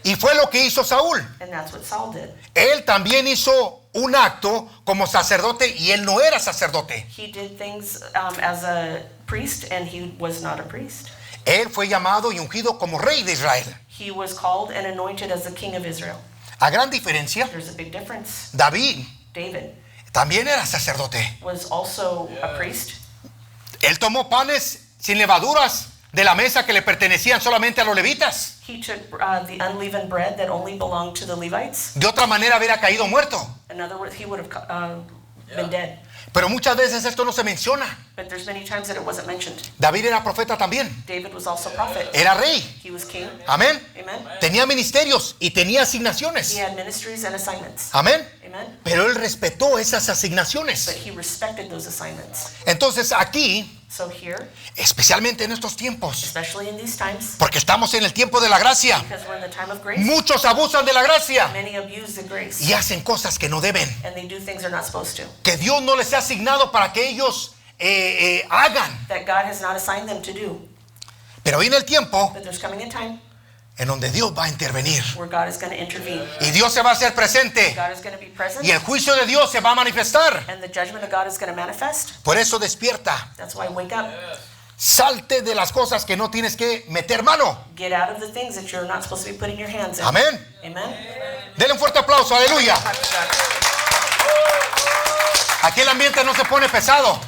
Speaker 3: Y fue lo que hizo Saúl.
Speaker 4: And that's what Saul did.
Speaker 3: Él también hizo un acto como sacerdote y él no era sacerdote.
Speaker 4: He did things as a priest, and he was not a priest.
Speaker 3: Él fue llamado y ungido como rey de Israel.
Speaker 4: He was called and anointed as the king of Israel.
Speaker 3: A gran diferencia,
Speaker 4: There's a big difference.
Speaker 3: David
Speaker 4: David
Speaker 3: también era sacerdote.
Speaker 4: was also a priest.
Speaker 3: Él tomó panes sin levaduras de la mesa que le pertenecían solamente a los levitas.
Speaker 4: He took the unleavened bread that only belonged to the Levites.
Speaker 3: De otra manera hubiera caído muerto.
Speaker 4: In other words, he would have been dead.
Speaker 3: Pero muchas veces esto no se menciona.
Speaker 4: But there's many times that it wasn't mentioned.
Speaker 3: David era profeta también.
Speaker 4: David was also prophet.
Speaker 3: Era rey.
Speaker 4: He was king.
Speaker 3: Amén.
Speaker 4: Amen.
Speaker 3: Tenía ministerios y tenía
Speaker 4: He
Speaker 3: asignaciones.
Speaker 4: had ministries and assignments.
Speaker 3: Amén.
Speaker 4: Amen.
Speaker 3: Pero él respetó esas
Speaker 4: But
Speaker 3: asignaciones.
Speaker 4: he respected those assignments.
Speaker 3: Entonces aquí,
Speaker 4: So here,
Speaker 3: especialmente en estos tiempos,
Speaker 4: especially in these times,
Speaker 3: porque estamos en el tiempo de la gracia,
Speaker 4: because we're in the time of grace,
Speaker 3: muchos abusan de la gracia
Speaker 4: many abuse the grace.
Speaker 3: y hacen cosas que no deben,
Speaker 4: And they do things they're not supposed to.
Speaker 3: que Dios no les ha asignado para que ellos hagan.
Speaker 4: That God has not assigned them to do.
Speaker 3: Pero viene el tiempo
Speaker 4: But there's coming a time
Speaker 3: en donde Dios va a intervenir
Speaker 4: where God is going to intervene.
Speaker 3: y Dios se va a hacer presente
Speaker 4: God is going to be present.
Speaker 3: y el juicio de Dios se va a manifestar.
Speaker 4: And the judgment of God is going to manifest.
Speaker 3: Por eso despierta,
Speaker 4: That's why wake up.
Speaker 3: salte de las cosas que no tienes que meter mano.
Speaker 4: Get out of the things that you're not supposed to be putting your hands in.
Speaker 3: Amén.
Speaker 4: Amen.
Speaker 3: Denle un fuerte aplauso, aleluya.
Speaker 4: Clap to God.
Speaker 3: Aquí el ambiente no se pone pesado.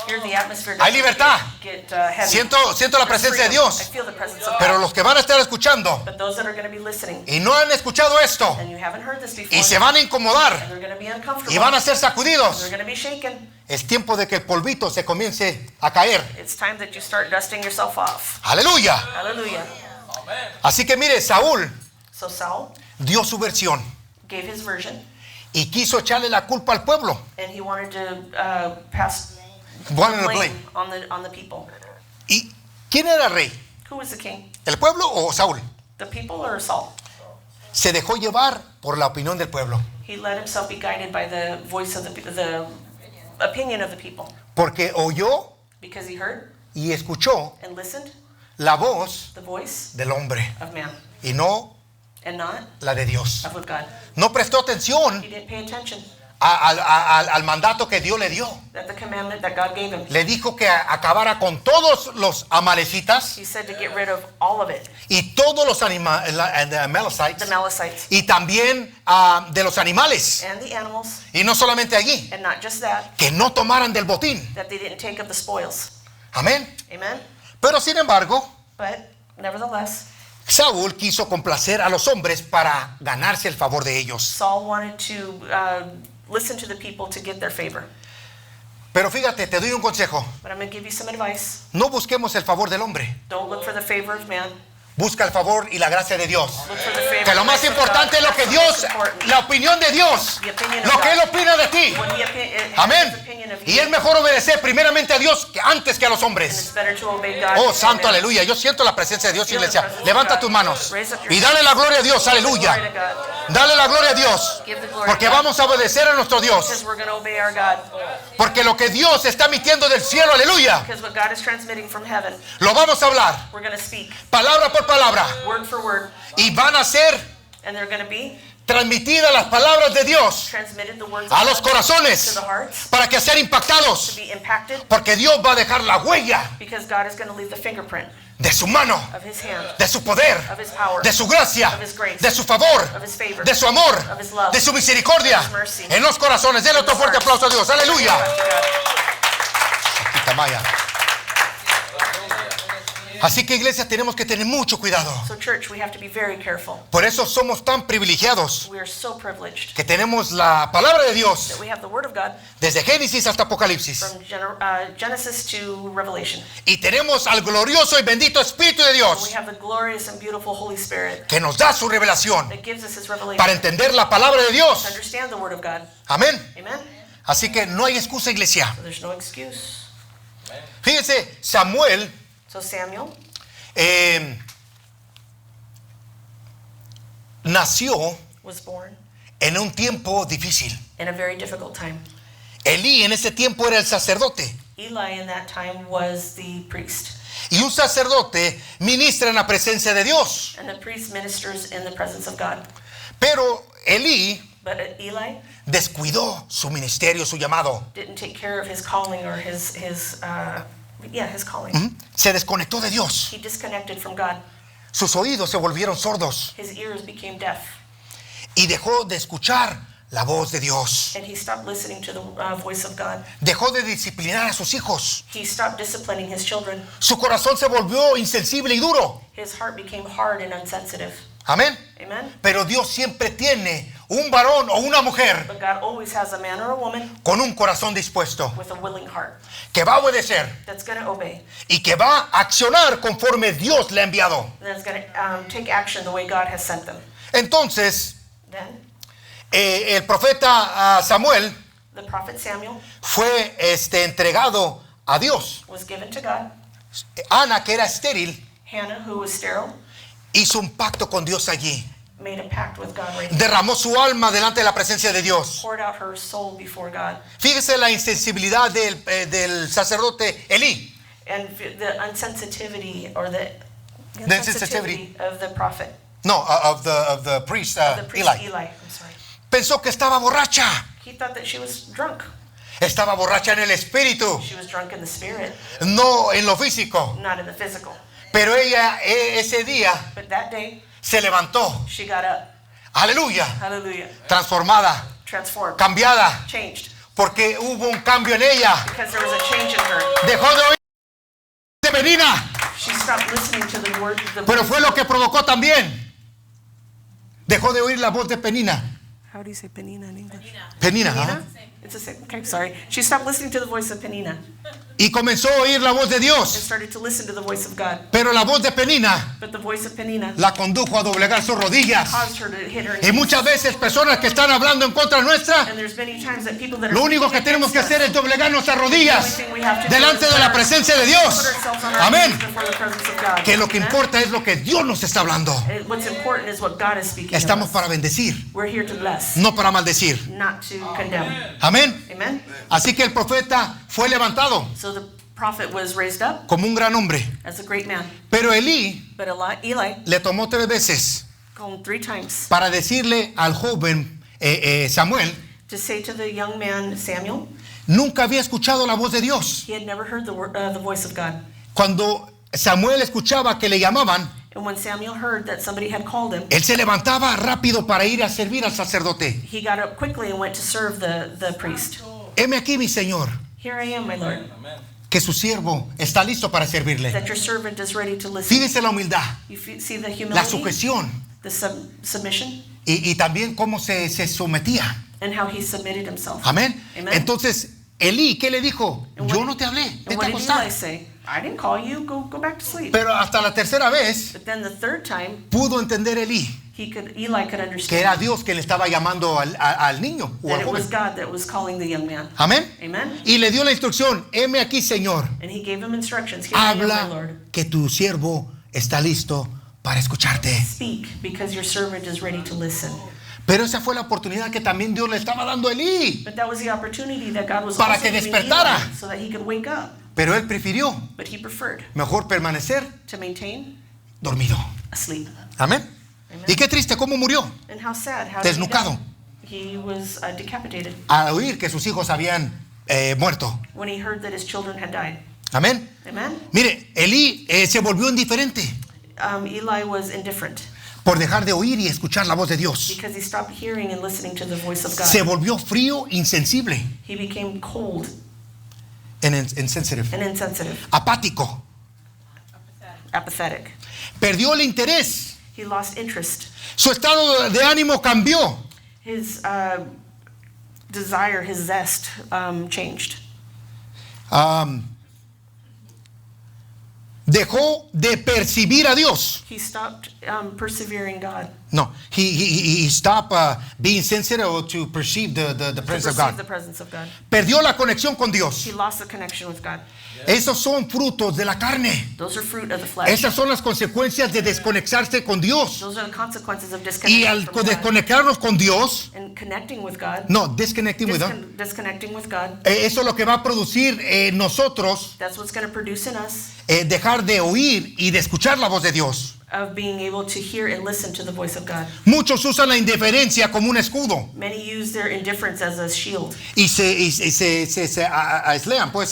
Speaker 4: Here the atmosphere
Speaker 3: Hay
Speaker 4: doesn't
Speaker 3: libertad.
Speaker 4: get heavy.
Speaker 3: Siento la presencia de
Speaker 4: Freedom. I
Speaker 3: Dios.
Speaker 4: feel the presence of
Speaker 3: Pero
Speaker 4: God.
Speaker 3: los que van a estar escuchando
Speaker 4: But those that are going to be listening
Speaker 3: y no han escuchado esto
Speaker 4: and you haven't heard this before,
Speaker 3: y se van a incomodar
Speaker 4: and they're going to be uncomfortable,
Speaker 3: y van a ser
Speaker 4: they're
Speaker 3: sacudidos,
Speaker 4: going to be shaken.
Speaker 3: es tiempo de que el polvito se comience a caer.
Speaker 4: It's time that you start dusting yourself off.
Speaker 3: Aleluya.
Speaker 4: Hallelujah.
Speaker 3: Así que mire, Saúl
Speaker 4: So Saul
Speaker 3: dio su versión
Speaker 4: gave his version,
Speaker 3: y quiso echarle la culpa al pueblo.
Speaker 4: and he wanted to pass
Speaker 3: Bueno,
Speaker 4: blame on the people.
Speaker 3: ¿Y quién era el rey?
Speaker 4: Who was the king?
Speaker 3: ¿El pueblo o Saúl?
Speaker 4: The people or Saul?
Speaker 3: Se dejó llevar por la opinión del pueblo,
Speaker 4: He let himself be guided by the voice of the opinion of the people,
Speaker 3: porque oyó
Speaker 4: because he heard
Speaker 3: y escuchó
Speaker 4: and listened
Speaker 3: la voz
Speaker 4: the voice
Speaker 3: del hombre
Speaker 4: of man
Speaker 3: y no
Speaker 4: and not
Speaker 3: la de Dios.
Speaker 4: of God.
Speaker 3: No prestó atención
Speaker 4: He didn't pay attention
Speaker 3: al mandato que Dios le dio.
Speaker 4: that the commandment that God gave him.
Speaker 3: Le dijo que acabara con todos los amalecitas
Speaker 4: He said to get rid of all of it,
Speaker 3: y todos los
Speaker 4: the
Speaker 3: Amalecites
Speaker 4: Amalekites
Speaker 3: y también de los animales.
Speaker 4: and the animals,
Speaker 3: Y no solamente allí,
Speaker 4: and not just that,
Speaker 3: que no tomaran del botín.
Speaker 4: that they didn't take of the spoils.
Speaker 3: Amén.
Speaker 4: Amen?
Speaker 3: Pero sin embargo,
Speaker 4: But nevertheless,
Speaker 3: Saúl quiso complacer a los hombres para ganarse el favor de ellos.
Speaker 4: Saul wanted to listen to the people to get their favor.
Speaker 3: Pero fíjate, te doy un consejo.
Speaker 4: But I'm going to give you some advice.
Speaker 3: No busquemos el favor del hombre.
Speaker 4: Don't look for the favor of man.
Speaker 3: Busca el favor y la gracia de Dios.
Speaker 4: Look for the favor
Speaker 3: Que lo
Speaker 4: and
Speaker 3: más
Speaker 4: grace of God.
Speaker 3: importante es lo que
Speaker 4: That's
Speaker 3: Dios,
Speaker 4: what's important.
Speaker 3: la opinión de Dios,
Speaker 4: The opinion of
Speaker 3: lo que
Speaker 4: God.
Speaker 3: Él opina de ti.
Speaker 4: When he has his
Speaker 3: Amén.
Speaker 4: opinion of
Speaker 3: Y
Speaker 4: you,
Speaker 3: es mejor obedecer primeramente a Dios que antes que a los
Speaker 4: and
Speaker 3: hombres.
Speaker 4: it's better to obey God.
Speaker 3: Oh,
Speaker 4: than
Speaker 3: santo,
Speaker 4: man.
Speaker 3: aleluya. Yo siento la presencia de Dios,
Speaker 4: Feel the
Speaker 3: iglesia.
Speaker 4: presence of
Speaker 3: Levanta
Speaker 4: God.
Speaker 3: tus manos
Speaker 4: Raise up your
Speaker 3: y dale la gloria a Dios,
Speaker 4: Glory
Speaker 3: aleluya.
Speaker 4: to God.
Speaker 3: Dale la gloria a Dios.
Speaker 4: Give the glory
Speaker 3: Porque
Speaker 4: to God.
Speaker 3: vamos a obedecer a nuestro Dios.
Speaker 4: Because we're going to obey our God.
Speaker 3: Porque lo que Dios está emitiendo del cielo, aleluya,
Speaker 4: Because what God is transmitting from heaven,
Speaker 3: lo vamos a hablar
Speaker 4: we're going to speak
Speaker 3: palabra por palabra.
Speaker 4: word for word.
Speaker 3: Y van a ser
Speaker 4: And they're going to be
Speaker 3: transmitidas las palabras de Dios
Speaker 4: transmitted, the words
Speaker 3: a
Speaker 4: of
Speaker 3: los
Speaker 4: God, to
Speaker 3: corazones
Speaker 4: the hearts,
Speaker 3: para que sean
Speaker 4: to
Speaker 3: impactados.
Speaker 4: be impacted.
Speaker 3: Porque Dios va a dejar la huella
Speaker 4: Because God is going to leave the fingerprint
Speaker 3: de su mano,
Speaker 4: of his hand,
Speaker 3: de su poder,
Speaker 4: of his power,
Speaker 3: de su gracia,
Speaker 4: of his grace,
Speaker 3: de su favor,
Speaker 4: of his favor,
Speaker 3: de su amor,
Speaker 4: of his love,
Speaker 3: de su misericordia
Speaker 4: of his mercy,
Speaker 3: en los corazones. Denle otro fuerte aplauso a Dios. Aleluya. Tamaya. Así que iglesia, tenemos que tener mucho cuidado.
Speaker 4: So church, we have to be very careful.
Speaker 3: Por eso somos tan privilegiados
Speaker 4: We are so privileged
Speaker 3: que tenemos la palabra de Dios
Speaker 4: that we have the word of God
Speaker 3: desde Génesis hasta Apocalipsis.
Speaker 4: from Genesis to Revelation.
Speaker 3: Y tenemos al glorioso y bendito Espíritu de
Speaker 4: We
Speaker 3: Dios
Speaker 4: have the glorious and beautiful Holy Spirit
Speaker 3: que nos da su revelación
Speaker 4: that gives us his revelation
Speaker 3: para entender la palabra de
Speaker 4: to
Speaker 3: Dios.
Speaker 4: understand the word of God.
Speaker 3: Amén.
Speaker 4: Amen?
Speaker 3: Así que no hay excusa, iglesia.
Speaker 4: So there's no excuse.
Speaker 3: Fíjense, Samuel
Speaker 4: So Samuel
Speaker 3: nació
Speaker 4: was born
Speaker 3: en un tiempo difícil.
Speaker 4: in a very difficult time.
Speaker 3: Elí en ese tiempo era el sacerdote
Speaker 4: Eli in that time was the priest.
Speaker 3: Y un sacerdote ministra en la presencia de Dios.
Speaker 4: And the priest ministers in the presence of God.
Speaker 3: Pero Elí
Speaker 4: But Eli
Speaker 3: descuidó su ministerio, su llamado.
Speaker 4: didn't take care of his calling or his calling.
Speaker 3: Se desconectó de Dios.
Speaker 4: He disconnected from God.
Speaker 3: Sus oídos se volvieron sordos
Speaker 4: His ears became deaf.
Speaker 3: y dejó de escuchar la voz de Dios.
Speaker 4: And he stopped listening to the voice of God.
Speaker 3: Dejó de disciplinar a sus hijos.
Speaker 4: He stopped disciplining his children.
Speaker 3: Su corazón se volvió insensible y duro.
Speaker 4: His heart became hard and insensitive.
Speaker 3: Amén.
Speaker 4: Amen?
Speaker 3: Pero Dios siempre tiene un varón o una mujer
Speaker 4: But God always has a man or a woman
Speaker 3: con un corazón dispuesto
Speaker 4: with a willing heart
Speaker 3: que va a obedecer
Speaker 4: that's going to obey.
Speaker 3: y que va a accionar conforme Dios le ha enviado.
Speaker 4: That's going to take action the way God has sent them.
Speaker 3: Entonces,
Speaker 4: Then
Speaker 3: el profeta Samuel
Speaker 4: the prophet Samuel
Speaker 3: fue entregado a Dios.
Speaker 4: was given to God.
Speaker 3: Ana, que era estéril,
Speaker 4: Hannah, who was sterile,
Speaker 3: hizo un pacto con Dios allí.
Speaker 4: made a pact with God right there.
Speaker 3: Derramó su alma delante de la presencia de Dios.
Speaker 4: Poured out her soul before God.
Speaker 3: Fíjese la insensibilidad del sacerdote Elí.
Speaker 4: And the insensitivity or the
Speaker 3: insensitivity.
Speaker 4: of the prophet,
Speaker 3: No, of the priest,
Speaker 4: the priest
Speaker 3: Eli.
Speaker 4: Eli. I'm sorry.
Speaker 3: Pensó que estaba borracha.
Speaker 4: He thought that she was drunk.
Speaker 3: Estaba borracha en el espíritu,
Speaker 4: She was drunk in the spirit,
Speaker 3: no en lo físico.
Speaker 4: not in the physical.
Speaker 3: Pero ella ese día
Speaker 4: But that day,
Speaker 3: se levantó.
Speaker 4: she got up.
Speaker 3: Aleluya.
Speaker 4: Hallelujah.
Speaker 3: Transformada,
Speaker 4: Transformed.
Speaker 3: cambiada,
Speaker 4: Changed.
Speaker 3: porque hubo un cambio en ella.
Speaker 4: Because there was a change in her.
Speaker 3: Dejó de oír de Penina,
Speaker 4: She stopped listening to the word.
Speaker 3: pero fue lo que provocó también. Dejó de oír la voz de Penina.
Speaker 4: How do you say Penina in English?
Speaker 3: Penina,
Speaker 4: Penina?
Speaker 3: ajá.
Speaker 4: It's the same. Okay, sorry. She stopped listening to the voice of Penina
Speaker 3: Y comenzó a oír la voz de
Speaker 4: and
Speaker 3: Dios.
Speaker 4: started to listen to the voice of God.
Speaker 3: Pero la voz de Penina
Speaker 4: But the voice of Penina
Speaker 3: la condujo a doblegar sus rodillas.
Speaker 4: caused her to hit her
Speaker 3: Y
Speaker 4: knees.
Speaker 3: muchas veces personas que están hablando en contra nuestra,
Speaker 4: And there's many times that people that are
Speaker 3: lo único que
Speaker 4: speaking
Speaker 3: tenemos que
Speaker 4: against
Speaker 3: hacer
Speaker 4: us,
Speaker 3: es doblegar nuestras rodillas delante de la presencia de
Speaker 4: put
Speaker 3: Dios.
Speaker 4: ourselves on our
Speaker 3: Amén.
Speaker 4: knees before the presence of God.
Speaker 3: Que lo que
Speaker 4: Amen?
Speaker 3: importa es lo que Dios nos está hablando.
Speaker 4: And what's important is what God is speaking of
Speaker 3: Estamos
Speaker 4: us.
Speaker 3: para bendecir,
Speaker 4: We're here to bless,
Speaker 3: no para maldecir.
Speaker 4: not to condemn.
Speaker 3: Amén.
Speaker 4: Amen?
Speaker 3: Así que el profeta fue levantado
Speaker 4: So the prophet was raised up
Speaker 3: como un gran hombre.
Speaker 4: as a great man.
Speaker 3: Pero Elí
Speaker 4: But Eli
Speaker 3: le tomó 3 veces
Speaker 4: called him 3 times
Speaker 3: para decirle al joven Samuel,
Speaker 4: to say to the young man Samuel,
Speaker 3: nunca había escuchado la voz de Dios.
Speaker 4: he had never heard the voice of God.
Speaker 3: Cuando Samuel escuchaba que le llamaban,
Speaker 4: And when Samuel heard that somebody had called him,
Speaker 3: él se levantaba rápido para ir a servir al sacerdote.
Speaker 4: he got up quickly and went to serve the priest.
Speaker 3: Heme aquí, mi Señor,
Speaker 4: Here I am, my Lord,
Speaker 3: que su siervo está listo para servirle.
Speaker 4: that your servant is ready to listen.
Speaker 3: Fíjese la humildad,
Speaker 4: You see the
Speaker 3: la
Speaker 4: humility,
Speaker 3: sujeción
Speaker 4: the submission,
Speaker 3: y también cómo se sometía.
Speaker 4: and how he submitted himself.
Speaker 3: Amén.
Speaker 4: Amen.
Speaker 3: Entonces, Elí, ¿qué le dijo?
Speaker 4: And
Speaker 3: Yo
Speaker 4: what-
Speaker 3: no te hablé,
Speaker 4: And
Speaker 3: vete
Speaker 4: what
Speaker 3: a
Speaker 4: did
Speaker 3: acostar.
Speaker 4: Eli say? I didn't call you, go back to sleep.
Speaker 3: Pero hasta la tercera vez
Speaker 4: But then the third time,
Speaker 3: pudo entender Elí
Speaker 4: Eli could
Speaker 3: que
Speaker 4: understand
Speaker 3: era Dios quien le estaba llamando al niño o
Speaker 4: that
Speaker 3: al
Speaker 4: it was
Speaker 3: joven.
Speaker 4: God that was calling the young man.
Speaker 3: Amén.
Speaker 4: Amen.
Speaker 3: Y le dio la instrucción, heme aquí, Señor,
Speaker 4: And he gave him instructions. Here I am, my
Speaker 3: habla
Speaker 4: Lord.
Speaker 3: que tu siervo está listo para escucharte.
Speaker 4: Speak, because your servant is ready to listen.
Speaker 3: Pero esa fue la oportunidad que también Dios le estaba dando a Elí.
Speaker 4: But that was the opportunity that God was
Speaker 3: Para
Speaker 4: also
Speaker 3: que
Speaker 4: giving
Speaker 3: despertara.
Speaker 4: Eli so that he could wake up.
Speaker 3: Pero él prefirió
Speaker 4: But he preferred
Speaker 3: mejor permanecer
Speaker 4: to maintain
Speaker 3: dormido.
Speaker 4: asleep.
Speaker 3: Amén.
Speaker 4: Amen.
Speaker 3: Y qué triste, cómo murió
Speaker 4: And how sad. How did he
Speaker 3: desnucado
Speaker 4: die? He was decapitated
Speaker 3: al oír que sus hijos habían muerto.
Speaker 4: when he heard that his children had died.
Speaker 3: Amén.
Speaker 4: Amen.
Speaker 3: Mire, Elí se volvió indiferente
Speaker 4: Eli was indifferent
Speaker 3: por dejar de oír y escuchar la voz de Dios.
Speaker 4: because he stopped hearing and listening to the voice of God.
Speaker 3: Se volvió frío, insensible,
Speaker 4: He became cold
Speaker 3: insensitive,
Speaker 4: and insensitive,
Speaker 3: apático.
Speaker 4: apathetic.
Speaker 3: Perdió el interés.
Speaker 4: He lost interest.
Speaker 3: Su estado de ánimo cambió.
Speaker 4: His desire, his zest changed.
Speaker 3: Dejó de percibir a Dios.
Speaker 4: He stopped persevering God,
Speaker 3: No, he stopped being sensitive to perceive the
Speaker 4: to
Speaker 3: presence of
Speaker 4: perceive
Speaker 3: God.
Speaker 4: the presence of God.
Speaker 3: Perdió la conexión con Dios.
Speaker 4: He lost the connection with God.
Speaker 3: Esos son frutos de la carne.
Speaker 4: Those are fruit of the flesh.
Speaker 3: Esas son las consecuencias de desconectarse con Dios.
Speaker 4: Those are the consequences of
Speaker 3: Y
Speaker 4: disconnecting
Speaker 3: al
Speaker 4: from God.
Speaker 3: desconectarnos con Dios,
Speaker 4: And connecting with God,
Speaker 3: no, disconnecting with Him,
Speaker 4: disconnecting with God,
Speaker 3: eso es lo que va a producir en nosotros
Speaker 4: that's what's going to produce in us
Speaker 3: dejar tratar de oír y de escuchar la voz de Dios.
Speaker 4: of being able to hear and listen to the voice of God.
Speaker 3: Muchos usan la indiferencia como un escudo
Speaker 4: Many use their indifference as a shield,
Speaker 3: y se aislean, pues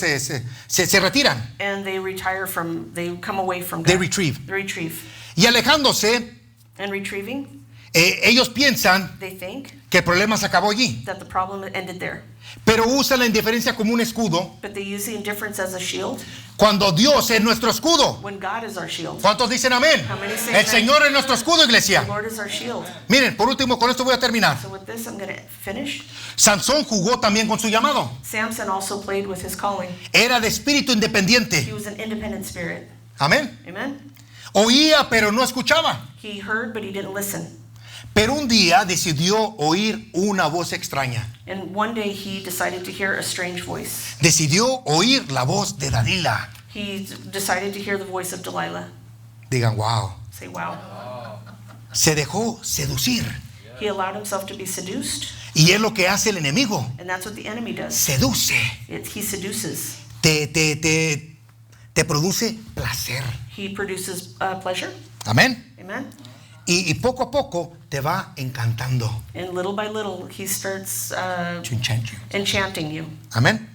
Speaker 3: se retiran.
Speaker 4: and they come away from God.
Speaker 3: They retrieve.
Speaker 4: They retrieve.
Speaker 3: Y alejándose,
Speaker 4: And retrieving,
Speaker 3: ellos piensan
Speaker 4: they think
Speaker 3: que el problema se acabó allí,
Speaker 4: that the problem ended there.
Speaker 3: pero usan la indiferencia como un escudo
Speaker 4: But they use the indifference as a shield
Speaker 3: cuando Dios es nuestro escudo.
Speaker 4: when God is our shield.
Speaker 3: ¿Cuántos dicen amén?
Speaker 4: How many say
Speaker 3: El
Speaker 4: amen?
Speaker 3: Señor es nuestro escudo,
Speaker 4: The
Speaker 3: iglesia.
Speaker 4: Lord is our shield.
Speaker 3: Miren, por último, con esto voy a terminar.
Speaker 4: So with this, I'm going to finish.
Speaker 3: Sansón jugó también con su llamado.
Speaker 4: Samson also played with his calling.
Speaker 3: Era de espíritu
Speaker 4: He
Speaker 3: independiente.
Speaker 4: was an independent spirit.
Speaker 3: Amén.
Speaker 4: Amen?
Speaker 3: Oía, pero no escuchaba.
Speaker 4: He heard, but he didn't listen.
Speaker 3: Pero un día decidió oír una voz extraña.
Speaker 4: And one day he decided to hear a strange voice.
Speaker 3: Decidió oír la voz de Dalila.
Speaker 4: He decided to hear the voice of Delilah.
Speaker 3: Digan, wow.
Speaker 4: Say, wow.
Speaker 3: Se dejó seducir.
Speaker 4: He allowed himself to be seduced,
Speaker 3: Y es lo que hace el enemigo.
Speaker 4: and that's what the enemy does.
Speaker 3: Seduce.
Speaker 4: He seduces.
Speaker 3: Te produce placer.
Speaker 4: He produces pleasure.
Speaker 3: Amén.
Speaker 4: Amen?
Speaker 3: Y poco a poco te va encantando.
Speaker 4: And little by little, he starts
Speaker 3: To enchant you.
Speaker 4: enchanting you.
Speaker 3: Amén.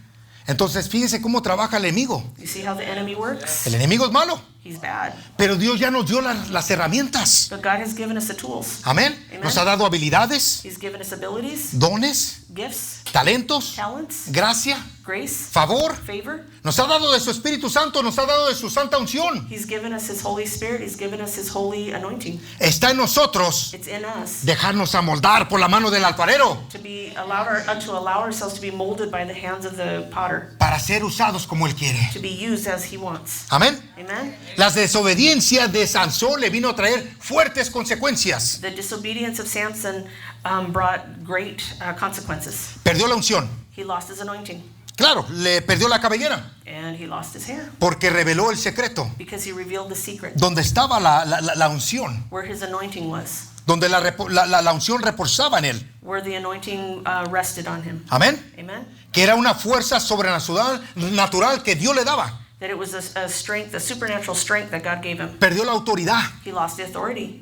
Speaker 3: Entonces, fíjense cómo trabaja el enemigo.
Speaker 4: You see how the enemy works?
Speaker 3: El enemigo es malo,
Speaker 4: He's bad.
Speaker 3: pero Dios ya nos dio las herramientas.
Speaker 4: But God has given us the tools.
Speaker 3: Amén.
Speaker 4: Amen.
Speaker 3: Nos ha dado habilidades,
Speaker 4: He's given us abilities,
Speaker 3: dones,
Speaker 4: gifts,
Speaker 3: talentos,
Speaker 4: talents,
Speaker 3: gracia,
Speaker 4: grace,
Speaker 3: favor.
Speaker 4: favor.
Speaker 3: Nos ha dado de su Espíritu Santo, nos ha dado de su santa unción.
Speaker 4: He's given us His Holy Spirit. He's given us His holy anointing.
Speaker 3: Está en nosotros
Speaker 4: It's in us
Speaker 3: dejarnos amoldar por la mano del alfarero
Speaker 4: to allow ourselves to be molded by the hands of the potter,
Speaker 3: para ser usados como Él quiere.
Speaker 4: to be used as He wants.
Speaker 3: Amén.
Speaker 4: Amen?
Speaker 3: Las desobediencias de Sansón le vino a traer fuertes consecuencias.
Speaker 4: The disobedience of Samson brought great consequences.
Speaker 3: Perdió la unción.
Speaker 4: He lost his anointing,
Speaker 3: Claro, le perdió la cabellera
Speaker 4: and he lost his hair
Speaker 3: porque reveló el secreto.
Speaker 4: because he revealed the secret
Speaker 3: Donde estaba la unción,
Speaker 4: where his anointing was,
Speaker 3: donde la unción reposaba en él.
Speaker 4: where the anointing rested on him.
Speaker 3: Amén.
Speaker 4: Amen?
Speaker 3: Que era una fuerza sobrenatural que Dios le daba.
Speaker 4: That it was a strength, a supernatural strength that God gave him.
Speaker 3: Perdió la autoridad.
Speaker 4: He lost the authority.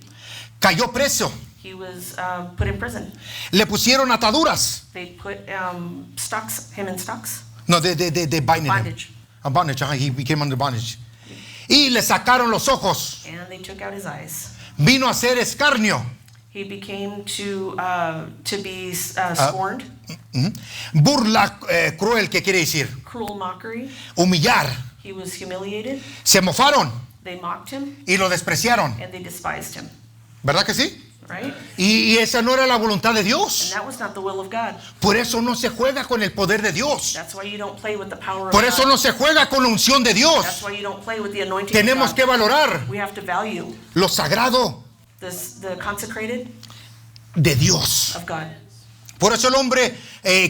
Speaker 3: Cayó preso.
Speaker 4: He was put in prison.
Speaker 3: Le pusieron ataduras.
Speaker 4: They put him in stocks.
Speaker 3: No, de binding him.
Speaker 4: Bondage.
Speaker 3: A bondage. He became under bondage. Y le sacaron los ojos.
Speaker 4: And they took out his eyes.
Speaker 3: Vino a ser escarnio.
Speaker 4: He became to be scorned,
Speaker 3: Ujú. Burla cruel, ¿qué quiere decir?
Speaker 4: cruel mockery.
Speaker 3: Humillar.
Speaker 4: He was humiliated.
Speaker 3: Se mofaron
Speaker 4: They mocked him
Speaker 3: y lo despreciaron.
Speaker 4: and they despised him.
Speaker 3: ¿Verdad que sí?
Speaker 4: Right?
Speaker 3: Y esa no era la voluntad de
Speaker 4: And
Speaker 3: Dios.
Speaker 4: that was not the will of God.
Speaker 3: Por eso no se juega con el poder de Dios.
Speaker 4: That's why you don't play with the power of
Speaker 3: Por eso
Speaker 4: God.
Speaker 3: no se juega con la unción de
Speaker 4: That's
Speaker 3: Dios.
Speaker 4: why you don't play with the anointing
Speaker 3: Tenemos
Speaker 4: of
Speaker 3: que
Speaker 4: God.
Speaker 3: valorar
Speaker 4: We have to value
Speaker 3: lo sagrado
Speaker 4: the consecrated
Speaker 3: de Dios.
Speaker 4: of God.
Speaker 3: Por eso el hombre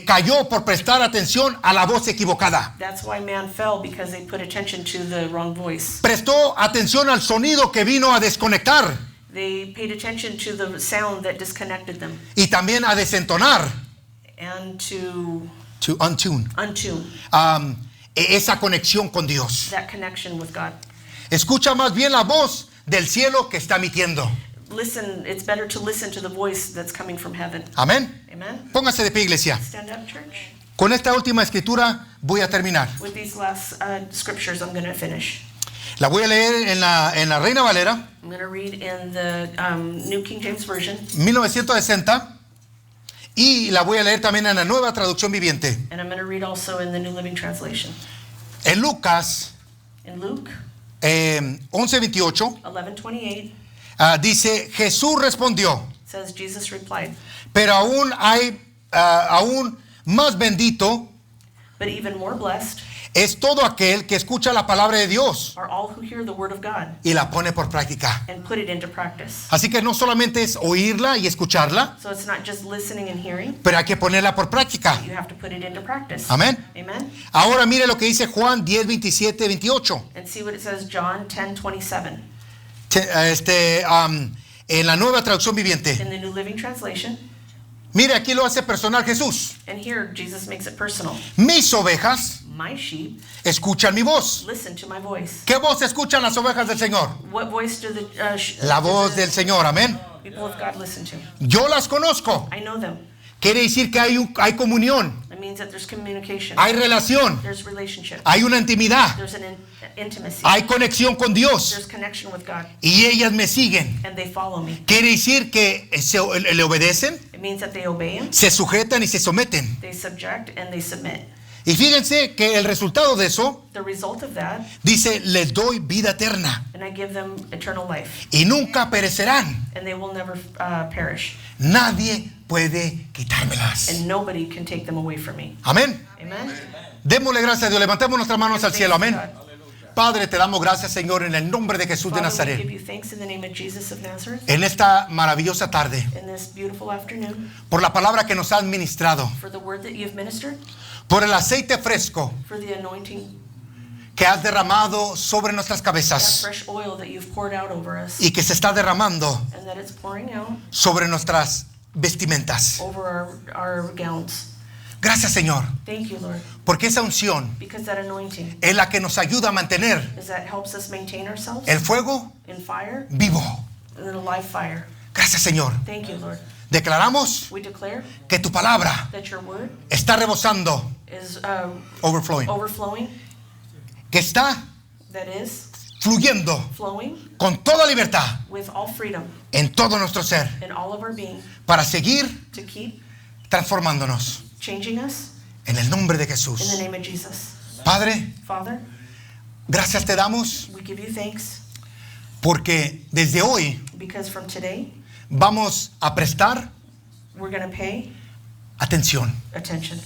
Speaker 3: cayó por prestar atención a la voz equivocada.
Speaker 4: That's why man fell, because they put attention to the wrong voice.
Speaker 3: Prestó atención al sonido que vino a desconectar
Speaker 4: They paid attention to the sound that disconnected them
Speaker 3: y también a desentonar,
Speaker 4: and to
Speaker 3: to untune,
Speaker 4: untune
Speaker 3: esa conexión con Dios.
Speaker 4: that connection with God.
Speaker 3: Escucha más bien la voz del cielo que está emitiendo.
Speaker 4: Listen, it's better to listen to the voice that's coming from heaven.
Speaker 3: Amén.
Speaker 4: Amen?
Speaker 3: Póngase de pie, iglesia.
Speaker 4: Stand up, church.
Speaker 3: Con esta última escritura voy a terminar.
Speaker 4: With these last scriptures, I'm going to finish.
Speaker 3: La voy a leer en la Reina Valera,
Speaker 4: I'm going to read in the New King James Version,
Speaker 3: 1960, y la voy a leer también en la Nueva Traducción Viviente.
Speaker 4: and I'm going to read also in the New Living Translation.
Speaker 3: En Lucas
Speaker 4: In Luke
Speaker 3: 11:28
Speaker 4: 11:28,
Speaker 3: dice, Jesús respondió,
Speaker 4: it says, Jesus replied,
Speaker 3: pero aún hay aún más bendito
Speaker 4: but even more blessed
Speaker 3: es todo aquel que escucha la palabra de Dios
Speaker 4: are all who hear the word of God
Speaker 3: y la pone por práctica.
Speaker 4: and put it into practice.
Speaker 3: Así que no solamente es oírla y escucharla,
Speaker 4: So it's not just listening and hearing,
Speaker 3: pero hay que ponerla por práctica.
Speaker 4: you have to put it into practice.
Speaker 3: Amén.
Speaker 4: Amen?
Speaker 3: Ahora mire lo que dice Juan 10:27-28.
Speaker 4: And see what it says, John 10:27.
Speaker 3: En la Nueva Traducción Viviente.
Speaker 4: In the New Living Translation,
Speaker 3: Mire, aquí lo hace personal Jesús.
Speaker 4: and here Jesus makes it personal.
Speaker 3: Mis ovejas
Speaker 4: My sheep
Speaker 3: escuchan mi voz.
Speaker 4: listen to my voice.
Speaker 3: ¿Qué voz escuchan las ovejas del Señor?
Speaker 4: What voice do the
Speaker 3: La
Speaker 4: do
Speaker 3: voz
Speaker 4: the
Speaker 3: del Señor, amén.
Speaker 4: people of God listen to?
Speaker 3: Yo las conozco.
Speaker 4: I know them.
Speaker 3: Quiere decir que hay comunión,
Speaker 4: It means that there's communication.
Speaker 3: hay relación,
Speaker 4: There's relationship.
Speaker 3: hay una intimidad,
Speaker 4: There's an intimacy.
Speaker 3: hay conexión con Dios.
Speaker 4: There's connection with God.
Speaker 3: Y ellas me siguen.
Speaker 4: And they follow me.
Speaker 3: Quiere decir que le obedecen,
Speaker 4: It means that they obey Him.
Speaker 3: se sujetan y se someten.
Speaker 4: They subject and they submit.
Speaker 3: Y fíjense que el resultado de eso
Speaker 4: The result of that,
Speaker 3: dice, les doy vida eterna
Speaker 4: and I give them eternal life.
Speaker 3: y nunca perecerán.
Speaker 4: And they will never perish.
Speaker 3: Nadie puede quitármelas.
Speaker 4: And nobody can take them away from me.
Speaker 3: Amén.
Speaker 4: Amen.
Speaker 3: Démosle gracias a Dios. Levantemos nuestras manos al
Speaker 4: Thanks
Speaker 3: cielo.
Speaker 4: to
Speaker 3: Amén.
Speaker 4: God.
Speaker 3: Padre, te damos gracias, Señor, en el nombre de Jesús de
Speaker 4: Father, we give
Speaker 3: Nazaret.
Speaker 4: you thanks in the name of Jesus of Nazareth
Speaker 3: En esta maravillosa tarde,
Speaker 4: in this beautiful afternoon
Speaker 3: por la palabra que nos has ministrado,
Speaker 4: for the word that you've ministered,
Speaker 3: por el aceite fresco
Speaker 4: for the anointing,
Speaker 3: que has derramado sobre nuestras
Speaker 4: that
Speaker 3: cabezas
Speaker 4: fresh oil that you've poured out over us,
Speaker 3: y que se está derramando
Speaker 4: and that it's pouring out
Speaker 3: sobre nuestras vestimentas.
Speaker 4: over our gowns.
Speaker 3: Gracias, Señor,
Speaker 4: Thank you, Lord,
Speaker 3: porque esa unción
Speaker 4: because that anointing
Speaker 3: es la que nos ayuda a mantener
Speaker 4: is that helps us maintain ourselves
Speaker 3: el fuego
Speaker 4: in fire,
Speaker 3: vivo.
Speaker 4: in a live fire.
Speaker 3: Gracias, Señor.
Speaker 4: Thank you, Lord.
Speaker 3: Declaramos
Speaker 4: We declare
Speaker 3: que tu palabra
Speaker 4: that your word
Speaker 3: está rebosando,
Speaker 4: is
Speaker 3: overflowing,
Speaker 4: overflowing,
Speaker 3: que está
Speaker 4: that is
Speaker 3: fluyendo
Speaker 4: flowing
Speaker 3: con toda libertad
Speaker 4: with all freedom
Speaker 3: en todo nuestro ser
Speaker 4: in all of our being
Speaker 3: para seguir
Speaker 4: to keep
Speaker 3: transformándonos
Speaker 4: changing us
Speaker 3: en el nombre de
Speaker 4: in the
Speaker 3: Jesús.
Speaker 4: name of Jesus.
Speaker 3: Padre,
Speaker 4: Father,
Speaker 3: gracias te damos
Speaker 4: we give you thanks
Speaker 3: porque desde hoy
Speaker 4: because from today
Speaker 3: vamos a prestar
Speaker 4: we're going to pay
Speaker 3: atención.
Speaker 4: attention.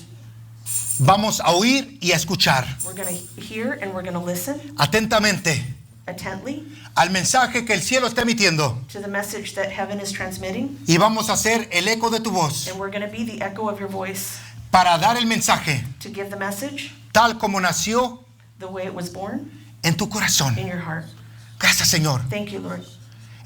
Speaker 3: Vamos a oír y a escuchar
Speaker 4: We're going to hear and we're going to listen
Speaker 3: atentamente
Speaker 4: atently
Speaker 3: al mensaje que el cielo está emitiendo
Speaker 4: to the message that heaven is transmitting,
Speaker 3: y vamos a hacer el eco de tu voz
Speaker 4: and we're going to be the echo of your voice
Speaker 3: para dar el mensaje
Speaker 4: to give the message
Speaker 3: tal como nació
Speaker 4: the way it was born
Speaker 3: en tu corazón.
Speaker 4: in your heart.
Speaker 3: Gracias, Señor,
Speaker 4: Thank you, Lord,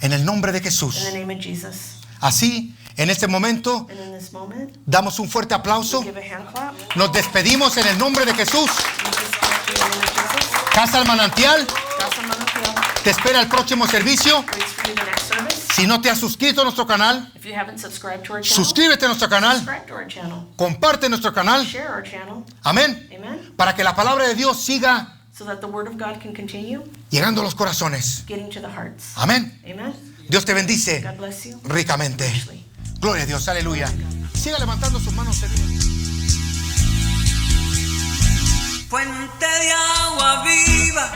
Speaker 3: en el nombre de
Speaker 4: in the
Speaker 3: Jesús.
Speaker 4: name of Jesus.
Speaker 3: Así, en este momento,
Speaker 4: And in this moment,
Speaker 3: damos un fuerte aplauso.
Speaker 4: we give a hand clap.
Speaker 3: Nos despedimos en el nombre de Jesús.
Speaker 4: We disconnect in the name of Jesus.
Speaker 3: Casa al Manantial
Speaker 4: Casa Manantial
Speaker 3: te espera el próximo servicio.
Speaker 4: waits for you the next service.
Speaker 3: Si no te has suscrito a nuestro canal,
Speaker 4: If you haven't subscribed to our channel,
Speaker 3: suscríbete a nuestro canal,
Speaker 4: subscribe to our channel.
Speaker 3: comparte nuestro canal.
Speaker 4: Share our channel.
Speaker 3: Amén.
Speaker 4: Amen.
Speaker 3: Para que la palabra de Dios siga
Speaker 4: So that the word of God can continue
Speaker 3: llegando a los corazones.
Speaker 4: getting to the hearts.
Speaker 3: Amén.
Speaker 4: Amen.
Speaker 3: Dios te bendice
Speaker 4: God bless you
Speaker 3: ricamente.
Speaker 4: richly.
Speaker 3: Gloria a Dios, aleluya. Siga levantando sus manos.
Speaker 1: Fuente de agua viva,